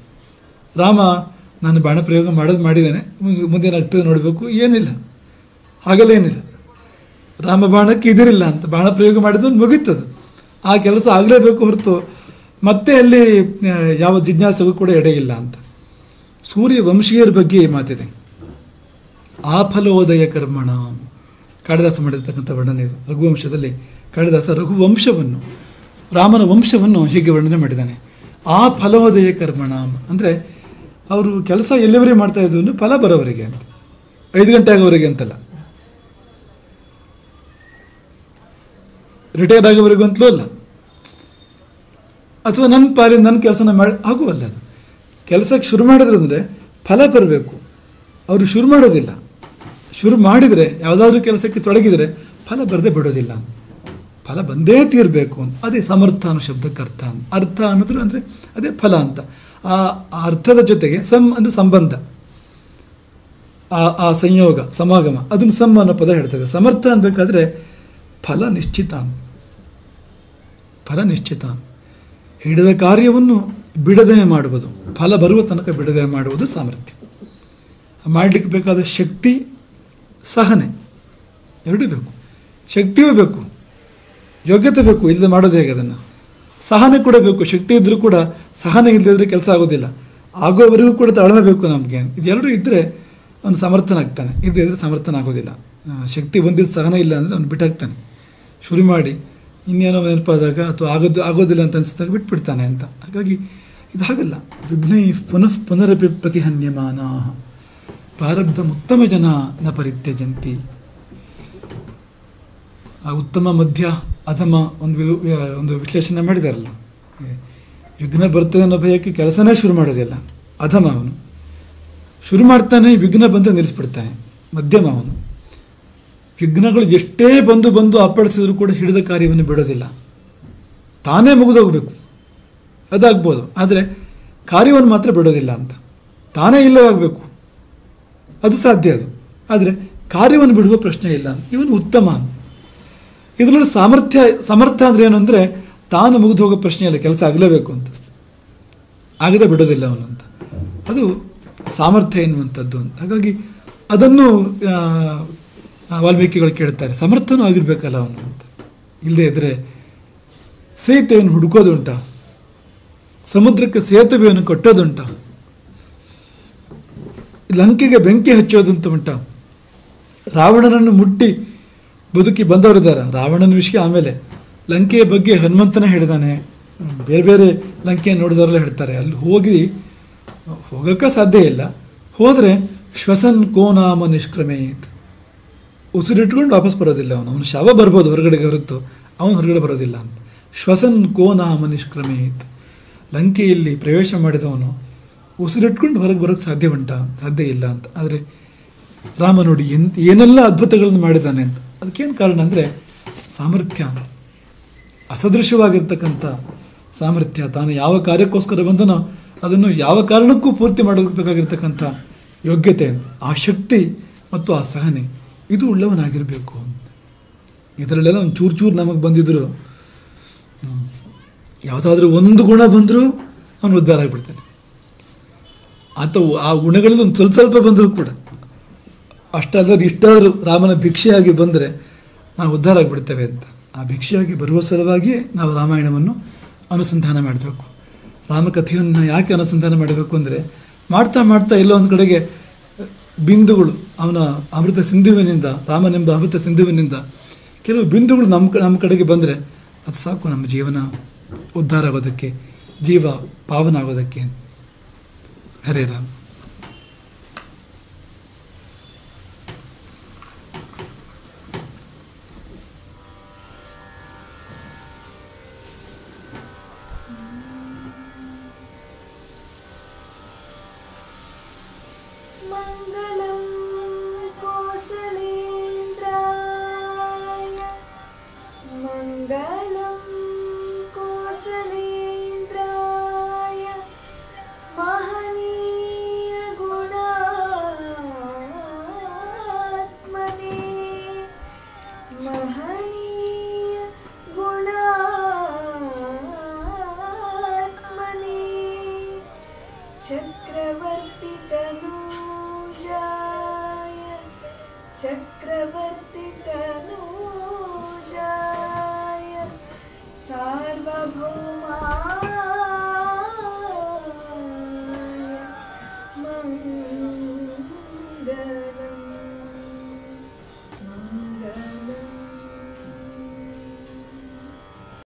ರಾಮ ನಾನು ಬಾಣ ಪ್ರಯೋಗ ಮಾಡಿದ್ದೇನೆ, ಮುಂದೇನಾಗ್ತದೆ ನೋಡಬೇಕು, ಏನಿಲ್ಲ, ಹಾಗೆಲ್ಲ ಏನಿಲ್ಲ. ರಾಮ ಬಾಣಕ್ಕೆ ಇದಿರಿಲ್ಲ ಅಂತ ಬಾಣ ಪ್ರಯೋಗ ಮಾಡಿದ್ದು ಮುಗೀತದು. ಆ ಕೆಲಸ ಆಗಲೇಬೇಕು ಹೊರತು ಮತ್ತೆ ಅಲ್ಲಿ ಯಾವ ಜಿಜ್ಞಾಸೆಗೂ ಕೂಡ ಎಡೆಯಿಲ್ಲ ಅಂತ. ಸೂರ್ಯ ವಂಶೀಯರ ಬಗ್ಗೆ ಮಾತಿದೆ. ಆಫಲೋದಯ ಕರ್ಮಣ ಕಾಳಿದಾಸ ಮಾಡಿರ್ತಕ್ಕಂಥ ವರ್ಣನೆ ಇದು. ರಘುವಂಶದಲ್ಲಿ ಕಾಳಿದಾಸ ರಘುವಂಶವನ್ನು, ರಾಮನ ವಂಶವನ್ನು ಹೀಗೆ ವರ್ಣನೆ ಮಾಡಿದ್ದಾನೆ. ಆ ಫಲೋದಯ ಕರ್ಮಣ ಅಂದರೆ ಅವರು ಕೆಲಸ ಎಲ್ಲಿವರೆಗೆ ಮಾಡ್ತಾ ಇದ್ರು, ಫಲ ಬರೋವರೆಗೆ ಅಂತ, 5 ಗಂಟೆ ಆಗೋವರೆಗೆ ಅಂತಲ್ಲ, ರಿಟೈರ್ ಆಗೋವರೆಗೂ ಅಂತಲೂ ಅಲ್ಲ, ಅಥವಾ ನನ್ನ ಪಾಲಿನ ನನ್ನ ಕೆಲಸನ ಮಾಡಿ ಆಗುವಲ್ಲ. ಅದು ಕೆಲಸಕ್ಕೆ ಶುರು ಮಾಡಿದ್ರು ಅಂದರೆ ಫಲ ಬರಬೇಕು. ಅವರು ಶುರು ಮಾಡೋದಿಲ್ಲ. ಶುರು ಮಾಡಿದರೆ ಯಾವುದಾದ್ರೂ ಕೆಲಸಕ್ಕೆ ತೊಡಗಿದರೆ ಫಲ ಬರದೆ ಬಿಡೋದಿಲ್ಲ. ಫಲ ಬಂದೇ ತೀರಬೇಕು ಅಂತ. ಅದೇ ಸಮರ್ಥ ಅನ್ನೋ ಶಬ್ದಕ್ಕೆ ಅರ್ಥ. ಅರ್ಥ ಅನ್ನೋದ್ರು ಅಂದರೆ ಅದೇ ಫಲ ಅಂತ. ಆ ಅರ್ಥದ ಜೊತೆಗೆ ಅಂದರೆ ಸಂಬಂಧ, ಆ ಸಂಯೋಗ, ಸಮಾಗಮ, ಅದನ್ನು ಅನ್ನೋ ಪದ ಹೇಳ್ತದೆ. ಸಮರ್ಥ ಅನ್ಬೇಕಾದ್ರೆ ಫಲ ನಿಶ್ಚಿತ. ಫಲ ನಿಶ್ಚಿತ. ಹಿಡಿದ ಕಾರ್ಯವನ್ನು ಬಿಡದೆ ಮಾಡುವುದು, ಫಲ ಬರುವ ತನಕ ಬಿಡದೆ ಮಾಡುವುದು ಸಾಮರ್ಥ್ಯ. ಮಾಡಲಿಕ್ಕೆ ಬೇಕಾದ ಶಕ್ತಿ, ಸಹನೆ ಎರಡೂ ಬೇಕು. ಶಕ್ತಿಯೂ ಬೇಕು, ಯೋಗ್ಯತೆ ಬೇಕು, ಇಲ್ಲದೆ ಮಾಡೋದು ಹೇಗೆ ಅದನ್ನು. ಸಹನೆ ಕೂಡ ಬೇಕು. ಶಕ್ತಿ ಇದ್ದರೂ ಕೂಡ ಸಹನೆ ಇಲ್ಲದಿದ್ದರೆ ಕೆಲಸ ಆಗೋದಿಲ್ಲ. ಆಗೋವರೆಗೂ ಕೂಡ ತಾಳ್ಮೆ ಬೇಕು ನಮಗೆ. ಇದೆರಡೂ ಇದ್ದರೆ ಅವನು ಸಮರ್ಥನಾಗ್ತಾನೆ, ಇಲ್ಲದಿದ್ದರೆ ಸಮರ್ಥನ ಆಗೋದಿಲ್ಲ. ಶಕ್ತಿ ಹೊಂದಿದ ಸಹನೆ ಇಲ್ಲ ಅಂದರೆ ಅವನು ಬಿಟ್ಟಾಗ್ತಾನೆ. ಶುರು ಮಾಡಿ ಇನ್ನೇನೋ ನೆನಪಾದಾಗ ಅಥವಾ ಆಗೋದಿಲ್ಲ ಅಂತ ಅನಿಸಿದಾಗ ಬಿಟ್ಬಿಡ್ತಾನೆ ಅಂತ. ಹಾಗಾಗಿ ಇದು ಹಾಗಲ್ಲ. ವಿಘ್ನೈ ಪುನಃ ಪುನರಪಿ ಪ್ರತಿಹನ್ಯಮಾನ ಪ್ರಾರಬ್ಧ ಉತ್ತಮ ಜನ ನ ಪರಿತ್ಯಜಂತಿ. ಆ ಉತ್ತಮ, ಮಧ್ಯ, ಅಧಮ ಒಂದು ವಿಶ್ಲೇಷಣೆ ಮಾಡಿದಾರಲ್ಲ. ವಿಘ್ನ ಬರ್ತದೆ ಅನ್ನೋ ಭಯಕ್ಕೆ ಕೆಲಸನೇ ಶುರು ಮಾಡೋದಿಲ್ಲ. ಅಧಮ ಅವನು ಶುರು ಮಾಡ್ತಾನೆ, ವಿಘ್ನ ಬಂದು ನಿಲ್ಲಿಸ್ಬಿಡ್ತಾನೆ. ಮಧ್ಯಮ ಅವನು ವಿಘ್ನಗಳು ಎಷ್ಟೇ ಬಂದು ಅಪ್ಪಳಿಸಿದ್ರು ಕೂಡ ಹಿಡಿದ ಕಾರ್ಯವನ್ನು ಬಿಡೋದಿಲ್ಲ. ತಾನೇ ಮುಗಿದೋಗ್ಬೇಕು, ಅದಾಗ್ಬೋದು, ಆದರೆ ಕಾರ್ಯವನ್ನು ಮಾತ್ರ ಬಿಡೋದಿಲ್ಲ ಅಂತ. ತಾನೇ ಇಲ್ಲವಾಗಬೇಕು, ಅದು ಸಾಧ್ಯ. ಅದು ಆದರೆ ಕಾರ್ಯವನ್ನು ಬಿಡುವ ಪ್ರಶ್ನೆ ಇಲ್ಲ. ಇವನು ಉತ್ತಮ. ಇದರಲ್ಲಿ ಸಮರ್ಥ ಅಂದರೆ ಏನು ಅಂದರೆ ತಾನು ಮುಗಿದು ಹೋಗೋ ಪ್ರಶ್ನೆ ಇಲ್ಲ, ಕೆಲಸ ಆಗಲೇಬೇಕು ಅಂತ, ಆಗದೆ ಬಿಡೋದಿಲ್ಲ ಅವನು ಅಂತ. ಅದು ಸಾಮರ್ಥ್ಯ ಎನ್ನುವಂಥದ್ದು ಅಂತ. ಹಾಗಾಗಿ ಅದನ್ನು ವಾಲ್ಮೀಕಿಗಳು ಕೇಳ್ತಾರೆ, ಸಮರ್ಥನೂ ಆಗಿರ್ಬೇಕಲ್ಲ ಅವನು ಅಂತ. ಇಲ್ಲದೆ ಇದ್ರೆ ಸೀತೆಯನ್ನು ಹುಡುಕೋದುಂಟ, ಸಮುದ್ರಕ್ಕೆ ಸೇತುವೆಯನ್ನು ಕಟ್ಟೋದುಂಟ, ಲಂಕೆಗೆ ಬೆಂಕಿ ಹಚ್ಚೋದಂತ ಉಂಟ, ರಾವಣನನ್ನು ಮುಟ್ಟಿ ಬದುಕಿ ಬಂದವರಿದ್ದಾರೆ. ರಾವಣನ ವಿಷಯ ಆಮೇಲೆ, ಲಂಕೆಯ ಬಗ್ಗೆ ಹನುಮಂತನೇ ಹೇಳಿದಾನೆ. ಬೇರೆ ಬೇರೆ ಲಂಕೆಯನ್ನು ನೋಡಿದವರೆಲ್ಲ ಹೇಳ್ತಾರೆ. ಅಲ್ಲಿ ಹೋಗೋಕ್ಕೆ ಸಾಧ್ಯ ಇಲ್ಲ. ಹೋದರೆ ಶ್ವಸನ್ ಕೋನಾಮ ನಿಷ್ಕ್ರಮೇತ್, ಉಸಿರಿಟ್ಕೊಂಡು ವಾಪಸ್ ಬರೋದಿಲ್ಲ ಅವನು ಶವ ಬರ್ಬೋದು ಹೊರಗಡೆಗೆ ಹೊರತು ಅವನು ಹೊರಗಡೆ ಬರೋದಿಲ್ಲ ಅಂತ. ಶ್ವಸನ್ ಕೋನಾಮ ನಿಷ್ಕ್ರಮೇತ್, ಲಂಕೆಯಲ್ಲಿ ಪ್ರವೇಶ ಮಾಡಿದವನು ಉಸಿರಿಟ್ಕೊಂಡು ಹೊರಗೆ ಬರೋಕ್ಕೆ ಸಾಧ್ಯ ಇಲ್ಲ ಅಂತ. ಆದರೆ ರಾಮ ನೋಡಿ ಏನೆಲ್ಲ ಅದ್ಭುತಗಳನ್ನು ಮಾಡಿದ್ದಾನೆ ಅಂತ. ಅದಕ್ಕೇನು ಕಾರಣ ಅಂದರೆ ಸಾಮರ್ಥ್ಯ, ಅಸದೃಶ್ಯವಾಗಿರ್ತಕ್ಕಂಥ ಸಾಮರ್ಥ್ಯ. ತಾನು ಯಾವ ಕಾರ್ಯಕ್ಕೋಸ್ಕರ ಬಂದನೋ ಅದನ್ನು ಯಾವ ಕಾರಣಕ್ಕೂ ಪೂರ್ತಿ ಮಾಡಬೇಕಾಗಿರ್ತಕ್ಕಂಥ ಯೋಗ್ಯತೆ, ಆ ಶಕ್ತಿ ಮತ್ತು ಆ ಸಹನೆ, ಇದು ಉಳ್ಳವನಾಗಿರಬೇಕು. ಇದರಲ್ಲೆಲ್ಲ ಒಂದು ಚೂರು ನಮಗೆ ಬಂದಿದ್ರು, ಯಾವುದಾದ್ರೂ ಒಂದು ಗುಣ ಬಂದರೂ ಅವನು ಉದ್ಧಾರ ಆಗಿಬಿಡ್ತಾನೆ. ಅಥವಾ ಆ ಗುಣಗಳಲ್ಲಿ ಒಂದು ಸ್ವಲ್ಪ ಬಂದರೂ ಕೂಡ, ಅಷ್ಟಾದರೂ ಇಷ್ಟಾದರೂ ರಾಮನ ಭಿಕ್ಷೆಯಾಗಿ ಬಂದರೆ ನಾವು ಉದ್ಧಾರ ಆಗಿಬಿಡ್ತೇವೆ ಅಂತ. ಆ ಭಿಕ್ಷೆಯಾಗಿ ಬರುವ ಸಲುವಾಗಿ ನಾವು ರಾಮಾಯಣವನ್ನು ಅನುಸಂಧಾನ ಮಾಡಬೇಕು. ರಾಮಕಥೆಯನ್ನು ಯಾಕೆ ಅನುಸಂಧಾನ ಮಾಡಬೇಕು ಅಂದರೆ, ಮಾಡ್ತಾ ಎಲ್ಲೋ ಒಂದು ಕಡೆಗೆ ಬಿಂದುಗಳು, ಅವನ ಅಮೃತ ಸಿಂಧುವಿನಿಂದ, ರಾಮನೆಂಬ ಅಮೃತ ಸಿಂಧುವಿನಿಂದ ಕೆಲವು ಬಿಂದುಗಳು ನಮ್ಮ ಕಡೆಗೆ ಬಂದರೆ ಅದು ಸಾಕು ನಮ್ಮ ಜೀವನ ಉದ್ಧಾರ ಆಗೋದಕ್ಕೆ, ಜೀವ ಪಾವನ ಆಗೋದಕ್ಕೆ. ಹರೇ ರಾಮ್. ಸಾರ್ವಭೌಮ